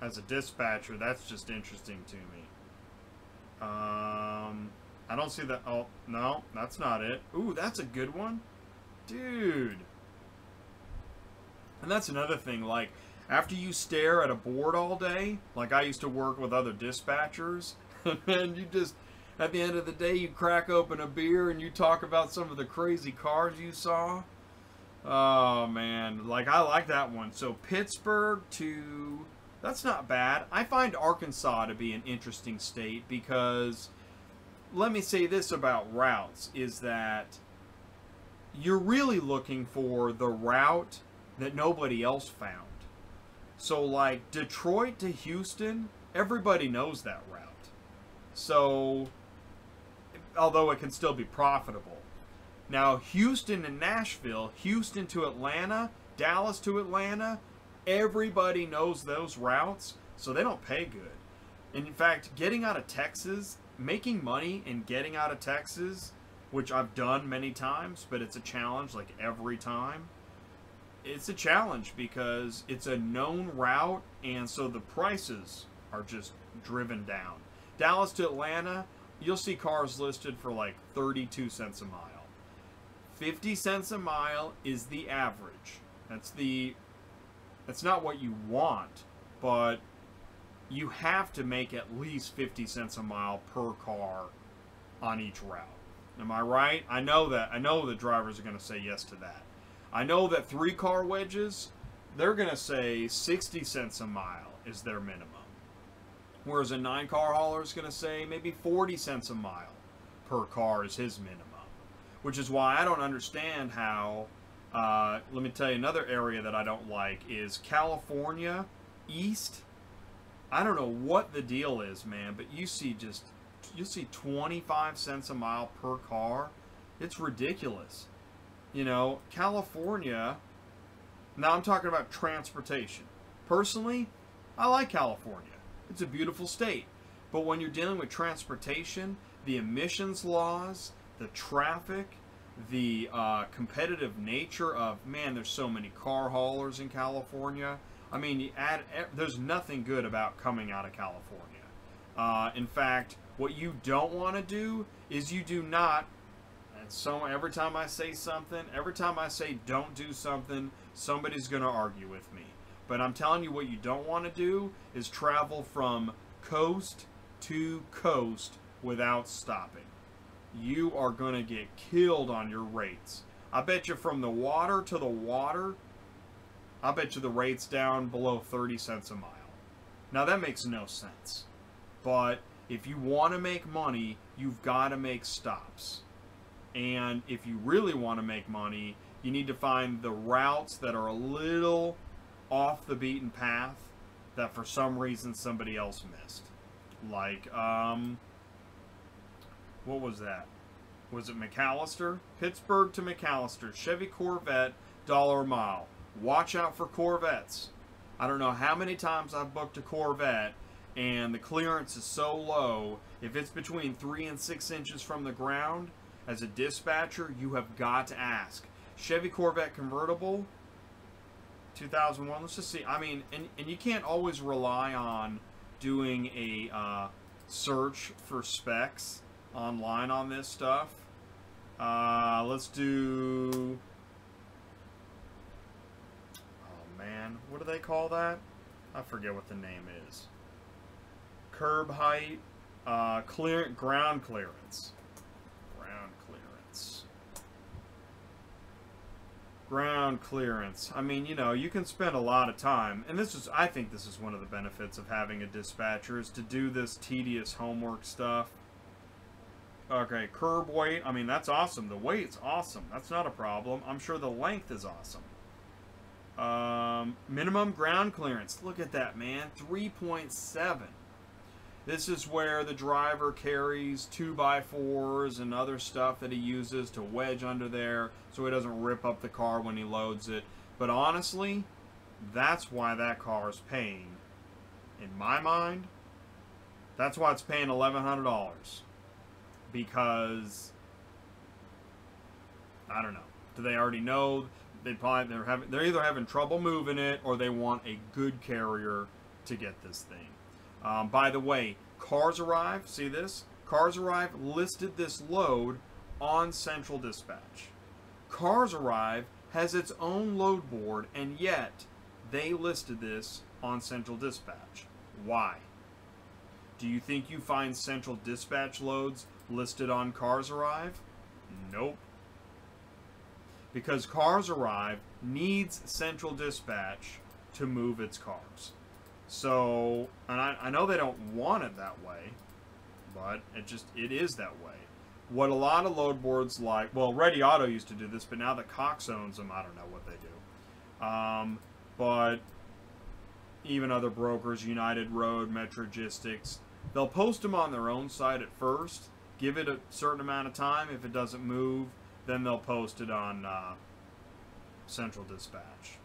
As a dispatcher, that's just interesting to me. I don't see that. Oh, no, that's not it. Ooh, that's a good one. Dude. And that's another thing, like, after you stare at a board all day, like I used to work with other dispatchers, and you just, at the end of the day, you crack open a beer and you talk about some of the crazy cars you saw. Oh, man. Like, I like that one. So, Pittsburgh to... That's not bad. I find Arkansas to be an interesting state because... Let me say this about routes, is that you're really looking for the route that nobody else found. So, like, Detroit to Houston, everybody knows that route. So, although it can still be profitable. Now, Houston and Nashville, Houston to Atlanta, Dallas to Atlanta, everybody knows those routes, so they don't pay good. And in fact, getting out of Texas, making money and getting out of Texas, which I've done many times, but it's a challenge like every time. It's a challenge because it's a known route, and so the prices are just driven down. Dallas to Atlanta, you'll see cars listed for like 32 cents a mile. 50 cents a mile is the average. That's not what you want, but you have to make at least 50 cents a mile per car on each route. Am I right? I know that. I know the drivers are going to say yes to that. I know that 3-car wedges, they're going to say 60 cents a mile is their minimum. Whereas a 9-car hauler is going to say maybe 40 cents a mile per car is his minimum. Which is why I don't understand how, let me tell you another area that I don't like is California East. I don't know what the deal is, man, but you'll see 25 cents a mile per car. It's ridiculous. You know, California, now I'm talking about transportation. Personally, I like California. It's a beautiful state. But when you're dealing with transportation, the emissions laws, the traffic, the competitive nature of, man, there's so many car haulers in California. I mean, there's nothing good about coming out of California. In fact, what you don't want to do is you do not, and so every time I say something, every time I say don't do something, somebody's going to argue with me. But I'm telling you, what you don't want to do is travel from coast to coast without stopping. You are going to get killed on your rates. I bet you from the water to the water, I bet you the rate's down below 30 cents a mile. Now that makes no sense. But if you want to make money, you've got to make stops. And if you really want to make money, you need to find the routes that are a little off the beaten path that for some reason somebody else missed. Like, what was that? Was it McAllister? Pittsburgh to McAllister. Chevy Corvette, $1 a mile. Watch out for Corvettes. I don't know how many times I've booked a Corvette and the clearance is so low. If it's between 3 and 6 inches from the ground, as a dispatcher, you have got to ask. Chevy Corvette convertible, 2001. Let's just see. I mean, and you can't always rely on doing a search for specs online on this stuff. Let's do, oh man, what do they call that? I forget what the name is. Curb height, ground clearance. Ground clearance. I mean, you know, you can spend a lot of time, and I think this is one of the benefits of having a dispatcher, is to do this tedious homework stuff. Okay, curb weight. I mean, that's awesome. The weight's awesome. That's not a problem. I'm sure the length is awesome. Minimum ground clearance. Look at that, man. 3.7. This is where the driver carries 2x4s and other stuff that he uses to wedge under there so he doesn't rip up the car when he loads it. But honestly, that's why that car is paying, in my mind, that's why it's paying $1,100. Because, I don't know. Do they already know? They're either having trouble moving it or they want a good carrier to get this thing. By the way, Cars Arrive, see this? Cars Arrive listed this load on Central Dispatch. Cars Arrive has its own load board, and yet they listed this on Central Dispatch. Why? Do you think you find Central Dispatch loads listed on Cars Arrive? Nope. Because Cars Arrive needs Central Dispatch to move its cars. So, and I know they don't want it that way, but it is that way. What a lot of load boards like, well, Ready Auto used to do this, but now that Cox owns them, I don't know what they do. But even other brokers, United Road, Metrogistics, they'll post them on their own site at first, give it a certain amount of time. If it doesn't move, then they'll post it on Central Dispatch.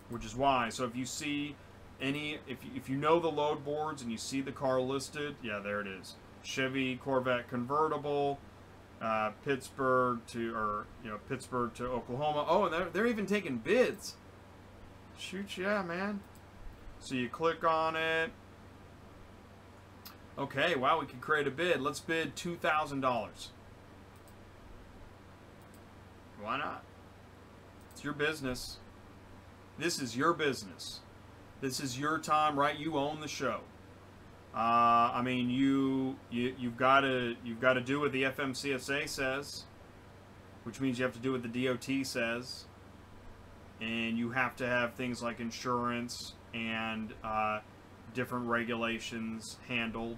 Which is why, so if you see if you know the load boards and you see the car listed, yeah, there it is. Chevy Corvette convertible, Pittsburgh to Oklahoma. Oh, and they're even taking bids. Shoot, yeah, man. So you click on it. Okay, wow, we can create a bid. Let's bid $2,000. Why not? It's your business. This is your business. This is your time, right? You own the show. I mean, you've got to do what the FMCSA says, which means you have to do what the DOT says, and you have to have things like insurance and different regulations handled.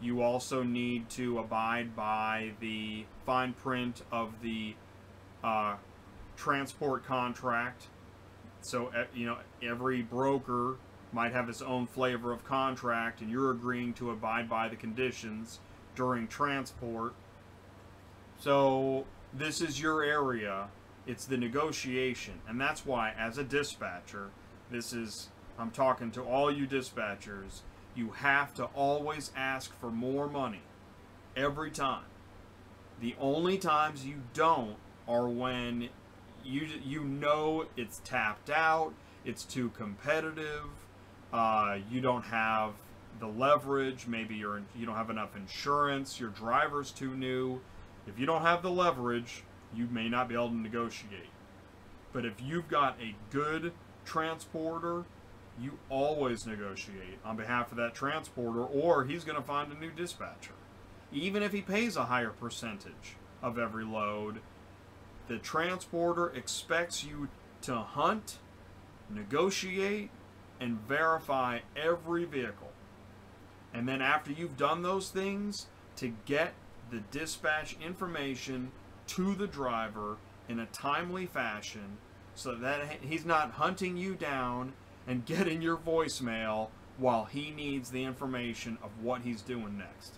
You also need to abide by the fine print of the transport contract. So, you know, every broker might have its own flavor of contract, and you're agreeing to abide by the conditions during transport. So, this is your area. It's the negotiation. And that's why, as a dispatcher, I'm talking to all you dispatchers, you have to always ask for more money. Every time. The only times you don't are when you know it's tapped out, it's too competitive, you don't have the leverage, maybe you don't have enough insurance, your driver's too new. If you don't have the leverage, you may not be able to negotiate. But if you've got a good transporter, you always negotiate on behalf of that transporter, or he's going to find a new dispatcher. Even if he pays a higher percentage of every load, the transporter expects you to hunt, negotiate, and verify every vehicle. And then after you've done those things, to get the dispatch information to the driver in a timely fashion so that he's not hunting you down and getting your voicemail while he needs the information of what he's doing next.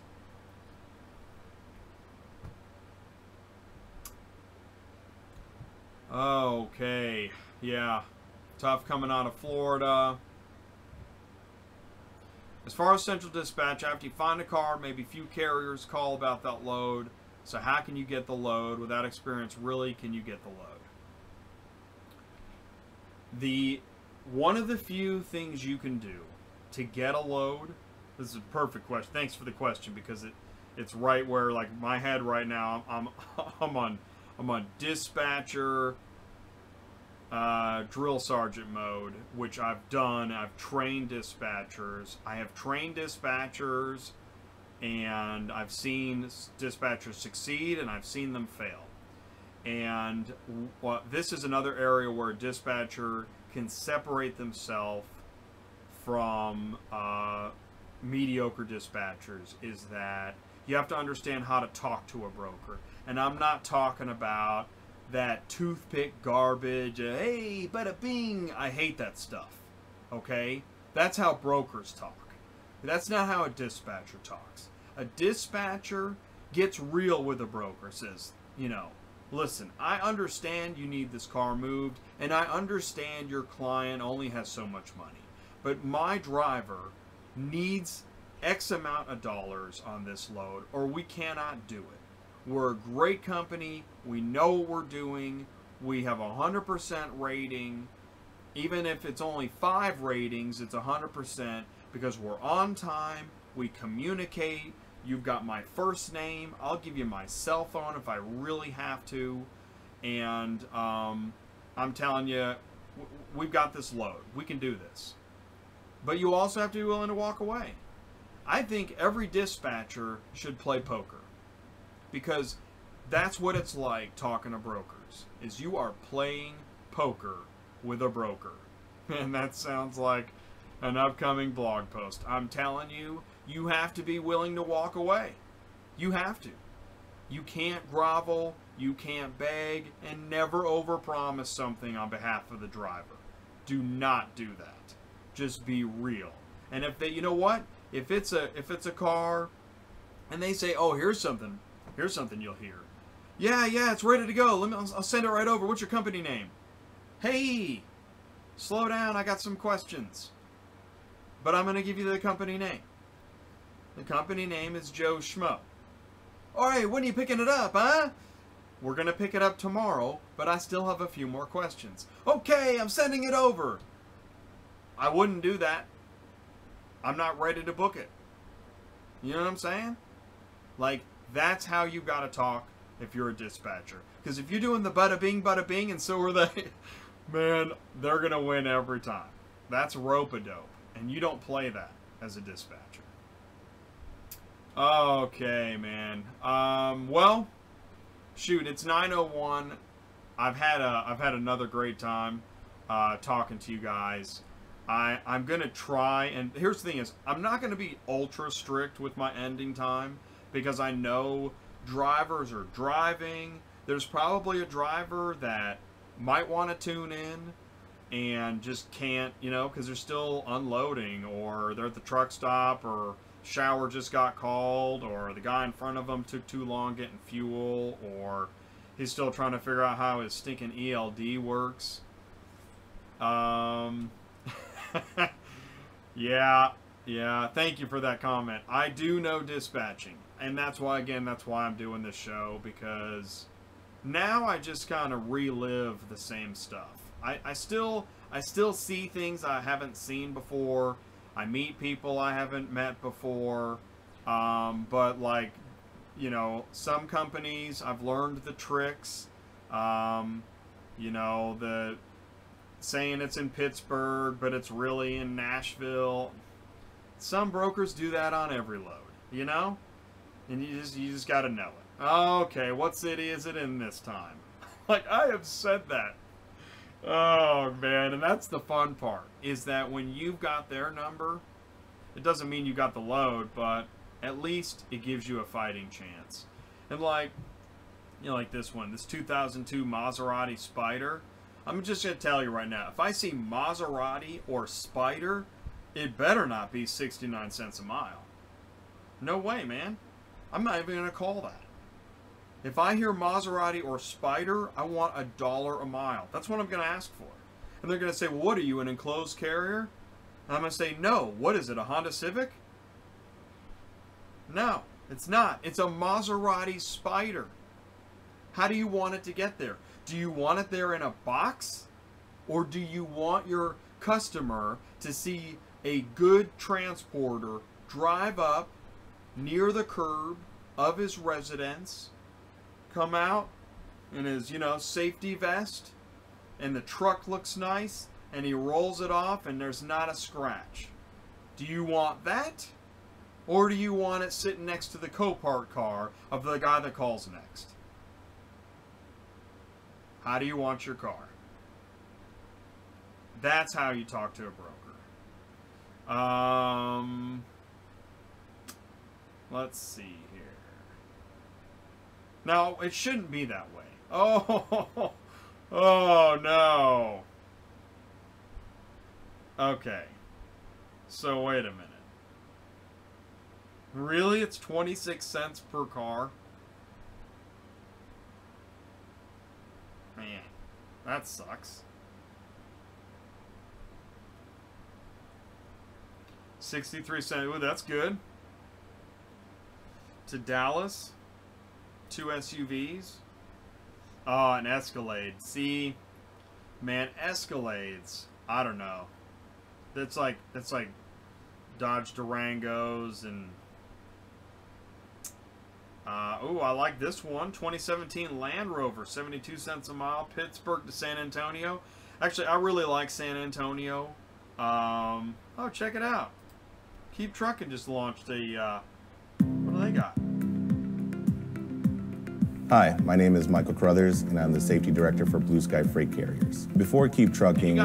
Okay, yeah, tough coming out of Florida. As far as central dispatch, after you find a car, maybe a few carriers call about that load. So how can you get the load? Without experience, really, can you get the load? One of the few things you can do to get a load, this is a perfect question. Thanks for the question, because it's right where, like, my head right now, I'm on dispatcher, drill sergeant mode, which I've done. I've trained dispatchers. I have trained dispatchers, and I've seen dispatchers succeed, and I've seen them fail. And this is another area where a dispatcher can separate themselves from mediocre dispatchers, is that you have to understand how to talk to a broker. And I'm not talking about that toothpick garbage, hey, bada bing. I hate that stuff, okay? That's how brokers talk. That's not how a dispatcher talks. A dispatcher gets real with a broker, says, you know, listen, I understand you need this car moved, and I understand your client only has so much money, but my driver needs X amount of dollars on this load, or we cannot do it. We're a great company. We know what we're doing. We have 100% rating. Even if it's only 5 ratings, it's 100% because we're on time. We communicate. You've got my first name. I'll give you my cell phone if I really have to. And I'm telling you, we've got this load. We can do this. But you also have to be willing to walk away. I think every dispatcher should play poker, because that's what it's like talking to brokers, is you are playing poker with a broker. And that sounds like an upcoming blog post. I'm telling you, you have to be willing to walk away. You have to. You can't grovel, you can't beg, and never overpromise something on behalf of the driver. Do not do that. Just be real. And if they, you know what? If it's a car and they say, "Oh, here's something you'll hear." Yeah, it's ready to go. I'll send it right over. What's your company name? Hey, slow down. I got some questions. But I'm going to give you the company name. The company name is Joe Schmo. All right, when are you picking it up, huh? We're going to pick it up tomorrow, but I still have a few more questions. Okay, I'm sending it over. I wouldn't do that. I'm not ready to book it. You know what I'm saying? Like, that's how you gotta talk if you're a dispatcher. Because if you're doing the bada bing, and so are they, man, they're gonna win every time. That's rope-a-dope. And you don't play that as a dispatcher. Okay, man. Well, shoot, it's 9:01. I've had another great time talking to you guys. I'm gonna try, and here's the thing is, I'm not gonna be ultra strict with my ending time because I know drivers are driving. There's probably a driver that might want to tune in and just can't, you know, because they're still unloading, or they're at the truck stop, or shower just got called, or the guy in front of them took too long getting fuel, or he's still trying to figure out how his stinking ELD works. Yeah, thank you for that comment. I do know dispatching, and that's why, again, that's why I'm doing this show, because now I just kind of relive the same stuff. I still see things I haven't seen before. I meet people I haven't met before. But, like, you know, some companies, I've learned the tricks. You know, the saying it's in Pittsburgh, but it's really in Nashville. Some brokers do that on every load, you know? And you just got to know it. Okay, what city is it in this time? Like, I have said that. Oh, man, and that's the fun part, is that when you've got their number, it doesn't mean you got the load, but at least it gives you a fighting chance. And, like, you know, like this one, this 2002 Maserati Spider, I'm just going to tell you right now, if I see Maserati or Spider, it better not be 69 cents a mile. No way, man. I'm not even going to call that. If I hear Maserati or Spider, I want $1 a mile. That's what I'm going to ask for. And they're going to say, well, what are you, an enclosed carrier? And I'm going to say, no. What is it, a Honda Civic? No, it's not. It's a Maserati Spider. How do you want it to get there? Do you want it there in a box? Or do you want your customer to see a good transporter drive up near the curb of his residence, come out in his, you know, safety vest, and the truck looks nice, and he rolls it off, and there's not a scratch? Do you want that? Or do you want it sitting next to the Copart car of the guy that calls next? How do you want your car? That's how you talk to a broker. Let's see here. Now, it shouldn't be that way. Oh, oh no. Okay. So, wait a minute. Really? It's 26 cents per car? Man, that sucks. 63 cents. Ooh, that's good. To Dallas. 2 SUVs. Oh, an Escalade. See, man, Escalades. I don't know. That's like Dodge Durangos and. Ooh, I like this one. 2017 Land Rover, 72 cents a mile, Pittsburgh to San Antonio. Actually, I really like San Antonio. Oh, check it out. Keep Trucking just launched a, what do they got? Hi, my name is Michael Crothers, and I'm the Safety Director for Blue Sky Freight Carriers. Before Keep Trucking,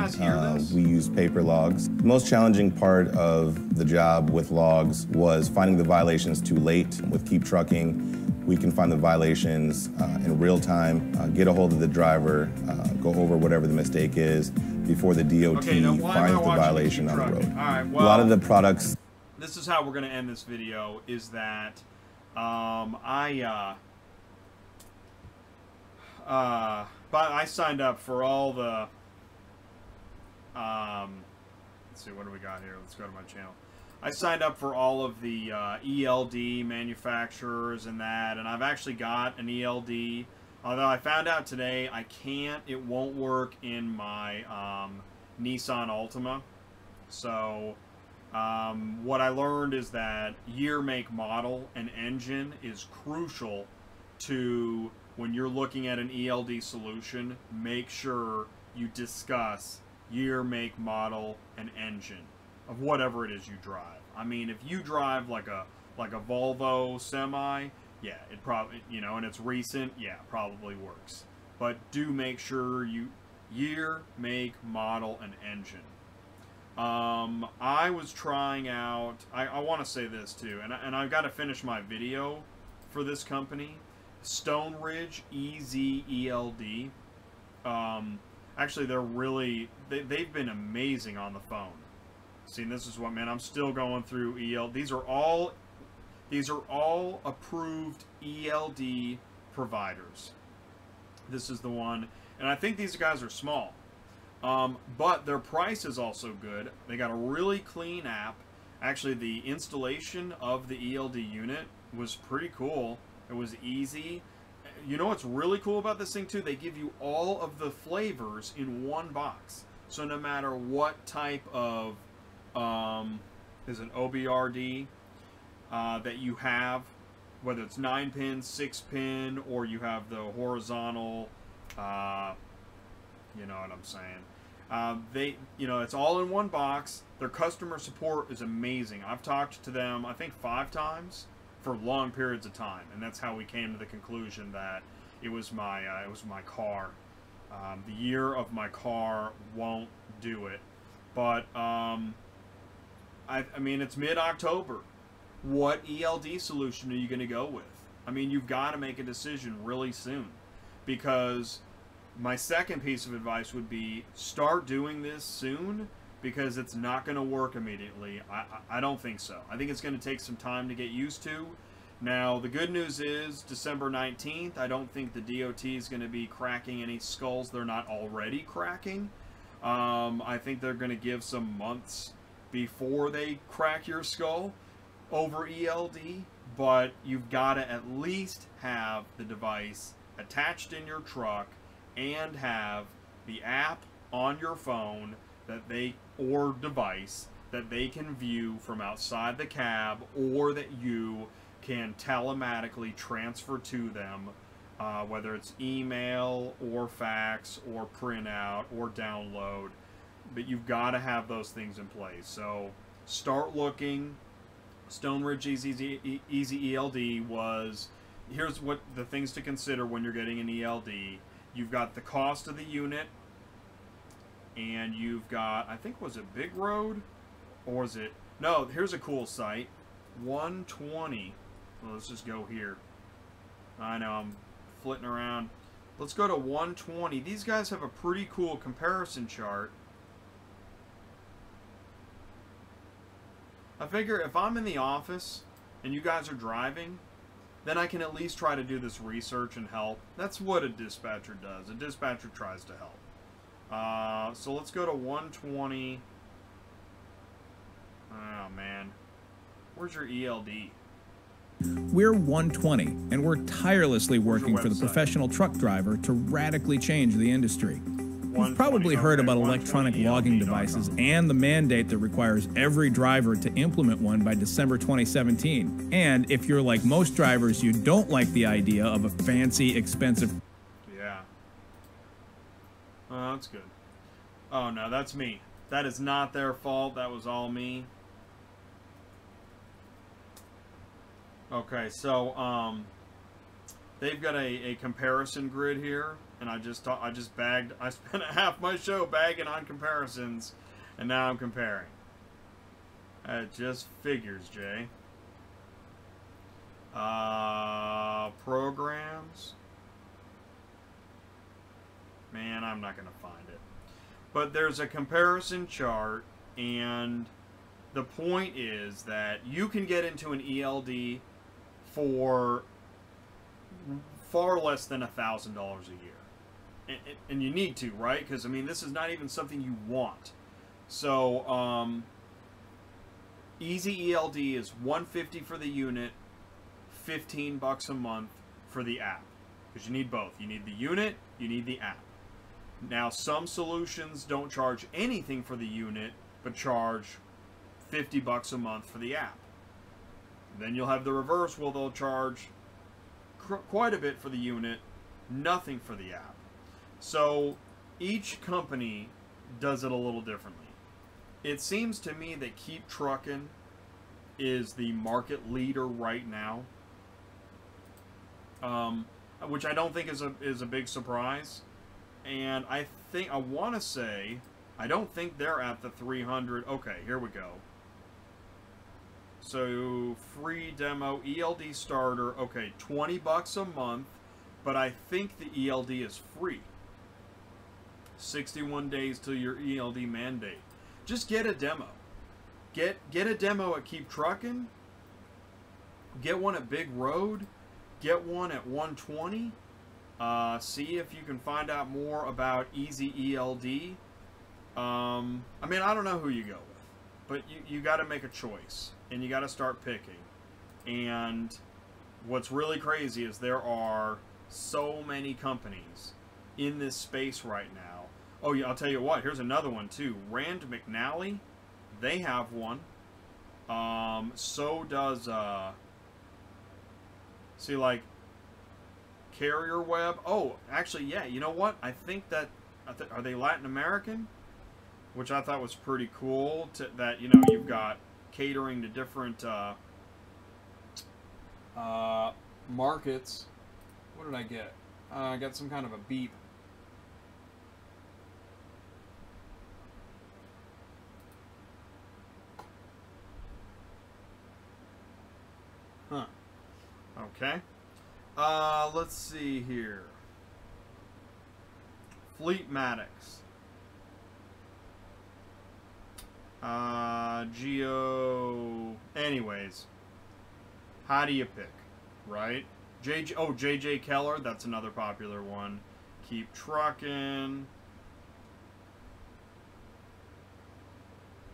we used paper logs. The most challenging part of the job with logs was finding the violations too late. With Keep Trucking, we can find the violations in real time, get a hold of the driver, go over whatever the mistake is before the DOT finds the violation on the road. All right, well, a lot of the products... This is how we're going to end this video, is that but I signed up for all the, let's see, what do we got here? Let's go to my channel. I signed up for all of the ELD manufacturers and that, and I've actually got an ELD. Although I found out today it won't work in my Nissan Altima. So What I learned is that year, make, model, and engine is crucial to when you're looking at an ELD solution. Make sure you discuss year, make, model, and engine of whatever it is you drive. I mean, if you drive like a Volvo semi, yeah, it probably, you know, and it's recent, yeah, it probably works. But do make sure you year, make, model, and engine. I was trying out, I want to say this too, and I've got to finish my video for this company, Stone Ridge EZ-ELD. Actually, they're really, they've been amazing on the phone. See, this is what, man, I'm still going through ELD. These are all approved ELD providers. This is the one, and I think these guys are small. But their price is also good. They got a really clean app. Actually, the installation of the ELD unit was pretty cool. It was easy. You know what's really cool about this thing too? They give you all of the flavors in one box. So no matter what type of is an OBRD that you have, whether it's 9-pin, 6-pin, or you have the horizontal, you know what I'm saying. You know, it's all in one box. Their customer support is amazing. I've talked to them, I think, 5 times for long periods of time, and that's how we came to the conclusion that it was my car. The year of my car won't do it, but I mean, it's mid-October. What ELD solution are you going to go with? I mean, you've got to make a decision really soon, because my second piece of advice would be start doing this soon, because it's not going to work immediately. I don't think so. I think it's going to take some time to get used to. Now, the good news is December 19th, I don't think the DOT is going to be cracking any skulls they're not already cracking. I think they're going to give some months before they crack your skull over ELD, but you've got to at least have the device attached in your truck and have the app on your phone or device that they can view from outside the cab, or that you can telematically transfer to them, whether it's email or fax or printout or download. But you've got to have those things in place. So start looking. Stone Ridge EZ-ELD was, here's what the things to consider when you're getting an ELD. You've got the cost of the unit, and you've got, I think, was it Big Road? Or was it, no, here's a cool site, 120. Well, let's just go here. I know, I'm flitting around. Let's go to 120. These guys have a pretty cool comparison chart. I figure if I'm in the office and you guys are driving, then I can at least try to do this research and help. That's what a dispatcher does. A dispatcher tries to help. So let's go to 120. Oh, man. Where's your ELD? We're 120, and we're tirelessly working for the professional truck driver to radically change the industry. You've probably heard about electronic logging devices and the mandate that requires every driver to implement one by December 2017. And if you're like most drivers, you don't like the idea of a fancy, expensive... Yeah. Oh, that's good. Oh, no, that's me. That is not their fault. That was all me. Okay, so, they've got a comparison grid here. And I spent half my show bagging on comparisons, and now I'm comparing. It just figures, Jay. Programs. Man, I'm not going to find it. But there's a comparison chart, and the point is that you can get into an ELD for far less than $1,000 a year. And you need to, right? Because, I mean, this is not even something you want. So, Easy ELD is $150 for the unit, $15 a month for the app. Because you need both. You need the unit, you need the app. Now, some solutions don't charge anything for the unit, but charge $50 a month for the app. Then you'll have the reverse, where they'll charge quite a bit for the unit, nothing for the app. So each company does it a little differently. It seems to me that Keep Truckin' is the market leader right now, which I don't think is a big surprise. And I want to say, I don't think they're at the 300. Okay, here we go. So, free demo, ELD starter, okay, $20 a month, but I think the ELD is free. 61 days till your ELD mandate. Just get a demo. Get a demo at Keep Truckin'. Get one at Big Road. Get one at 120. See if you can find out more about Easy ELD. I mean, I don't know who you go with, but you got to make a choice, and you got to start picking. And what's really crazy is there are so many companies in this space right now. Oh yeah, I'll tell you what, here's another one too. Rand McNally, they have one. So does see, like, Carrier Web. Oh, actually, yeah, you know what? I think that are they Latin American? Which I thought was pretty cool, that, you know, you've got catering to different markets. What did I get? I got some kind of a beep. Huh. Okay. Let's see here. Fleetmatics. Geo. Anyways, how do you pick, right? JJ Keller, that's another popular one. Keep Truckin'.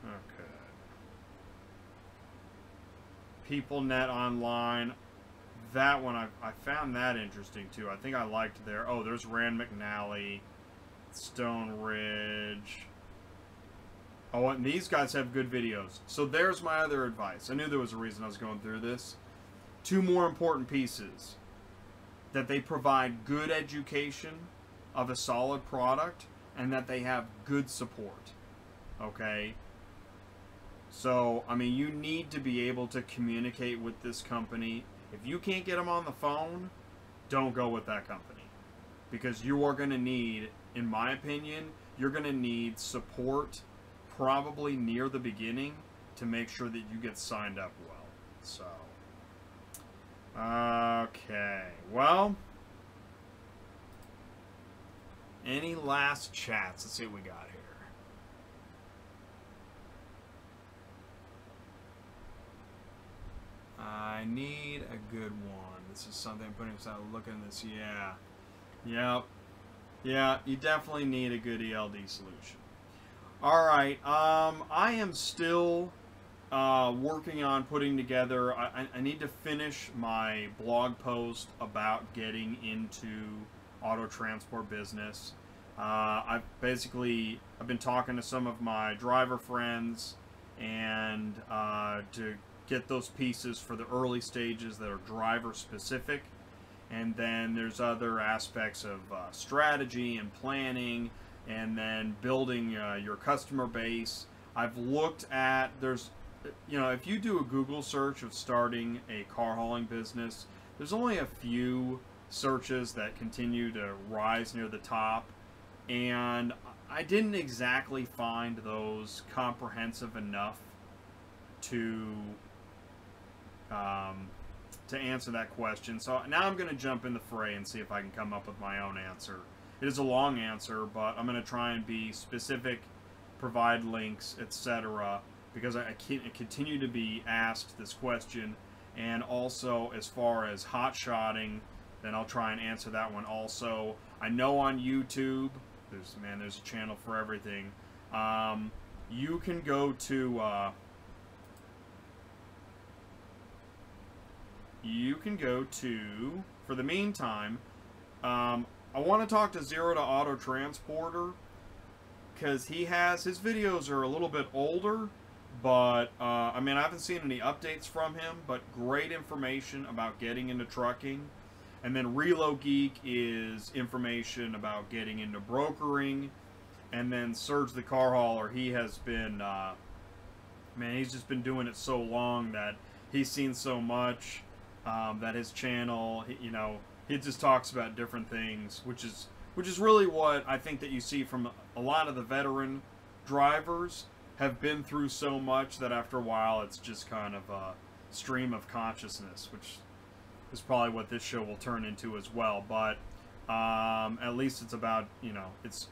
Okay. PeopleNet Online. That one, I found that interesting too. I think I liked their. Oh, there's Rand McNally, Stone Ridge. Oh, and these guys have good videos. So there's my other advice. I knew there was a reason I was going through this. Two more important pieces. That they provide good education of a solid product, and that they have good support. Okay? So, I mean, you need to be able to communicate with this company. If you can't get them on the phone, don't go with that company. Because you are going to need, in my opinion, you're going to need support probably near the beginning to make sure that you get signed up well. So, okay. Well, any last chats? Let's see what we got here. I need a good one. This is something I'm putting aside. Looking at this, yeah. Yep. Yeah, you definitely need a good ELD solution. Alright, I am still working on putting together, I need to finish my blog post about getting into auto transport business. I've been talking to some of my driver friends, and to get those pieces for the early stages that are driver specific. And then there's other aspects of strategy and planning, and then building your customer base. I've looked at, if you do a Google search of starting a car hauling business, there's only a few searches that continue to rise near the top, and I didn't exactly find those comprehensive enough to answer that question. So now I'm going to jump in the fray and see if I can come up with my own answer. It is a long answer, but I'm going to try and be specific, provide links, etc., because I continue to be asked this question. And also, as far as hotshotting, then I'll try and answer that one also. I know on YouTube, there's a channel for everything. You can go to for the meantime, I want to talk to Zero to Auto Transporter, because his videos are a little bit older, But, I mean, I haven't seen any updates from him, but great information about getting into trucking. And then Relo Geek is information about getting into brokering. And then Serge the Car Hauler, he has been, man, he's just been doing it so long that he's seen so much that his channel, you know, he just talks about different things, which is really what I think that you see from a lot of the veteran drivers have been through so much that after a while it's just kind of a stream of consciousness, which is probably what this show will turn into as well. But at least it's about, you know, it's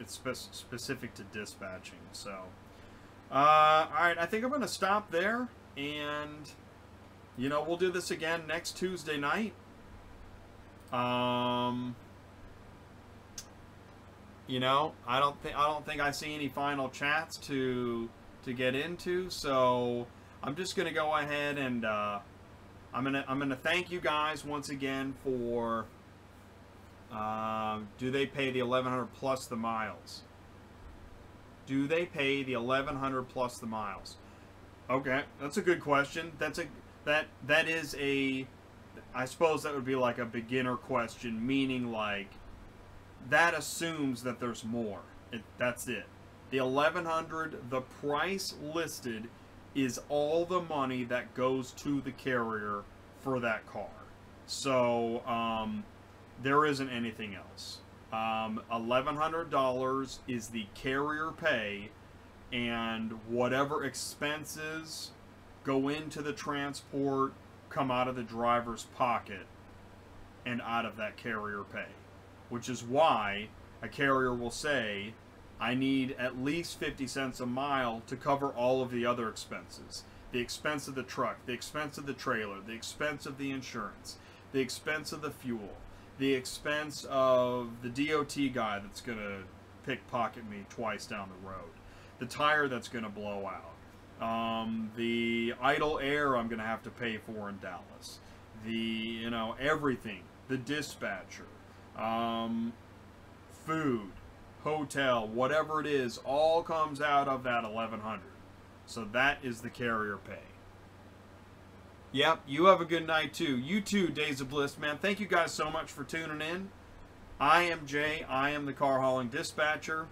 specific to dispatching. So, all right, I think I'm going to stop there, and, you know, we'll do this again next Tuesday night. You know, I don't think I see any final chats to get into, so I'm just gonna go ahead and I'm gonna thank you guys once again for do they pay the 1100 plus the miles? Do they pay the 1100 plus the miles? Okay, that's a good question. That is a, I suppose that would be like a beginner question, meaning like that assumes that there's more. That's it. The 1100, the price listed is all the money that goes to the carrier for that car. So there isn't anything else. $1,100 is the carrier pay, and whatever expenses go into the transport come out of the driver's pocket and out of that carrier pay. Which is why a carrier will say, I need at least 50 cents a mile to cover all of the other expenses. The expense of the truck, the expense of the trailer, the expense of the insurance, the expense of the fuel, the expense of the DOT guy that's going to pickpocket me twice down the road, the tire that's going to blow out, the idle air I'm going to have to pay for in Dallas, the, you know, everything, the dispatcher, food, hotel, whatever it is, all comes out of that 1100. So that is the carrier pay. Yep, you have a good night too. You too, Days of Bliss, man. Thank you guys so much for tuning in. I am Jay. I am the car hauling dispatcher.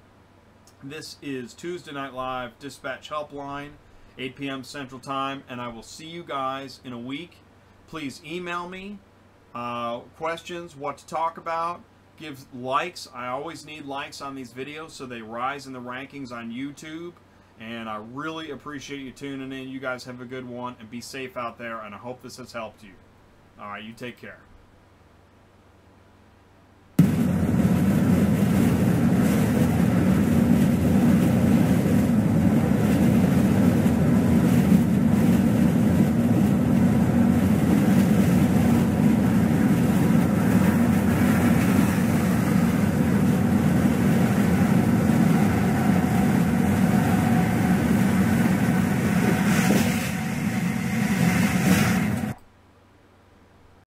This is Tuesday Night Live Dispatch Helpline, 8 p.m. Central Time, and I will see you guys in a week. Please email me questions, what to talk about. Give likes. I always need likes on these videos so they rise in the rankings on YouTube. And I really appreciate you tuning in. You guys have a good one and be safe out there, and I hope this has helped you. All right, you take care.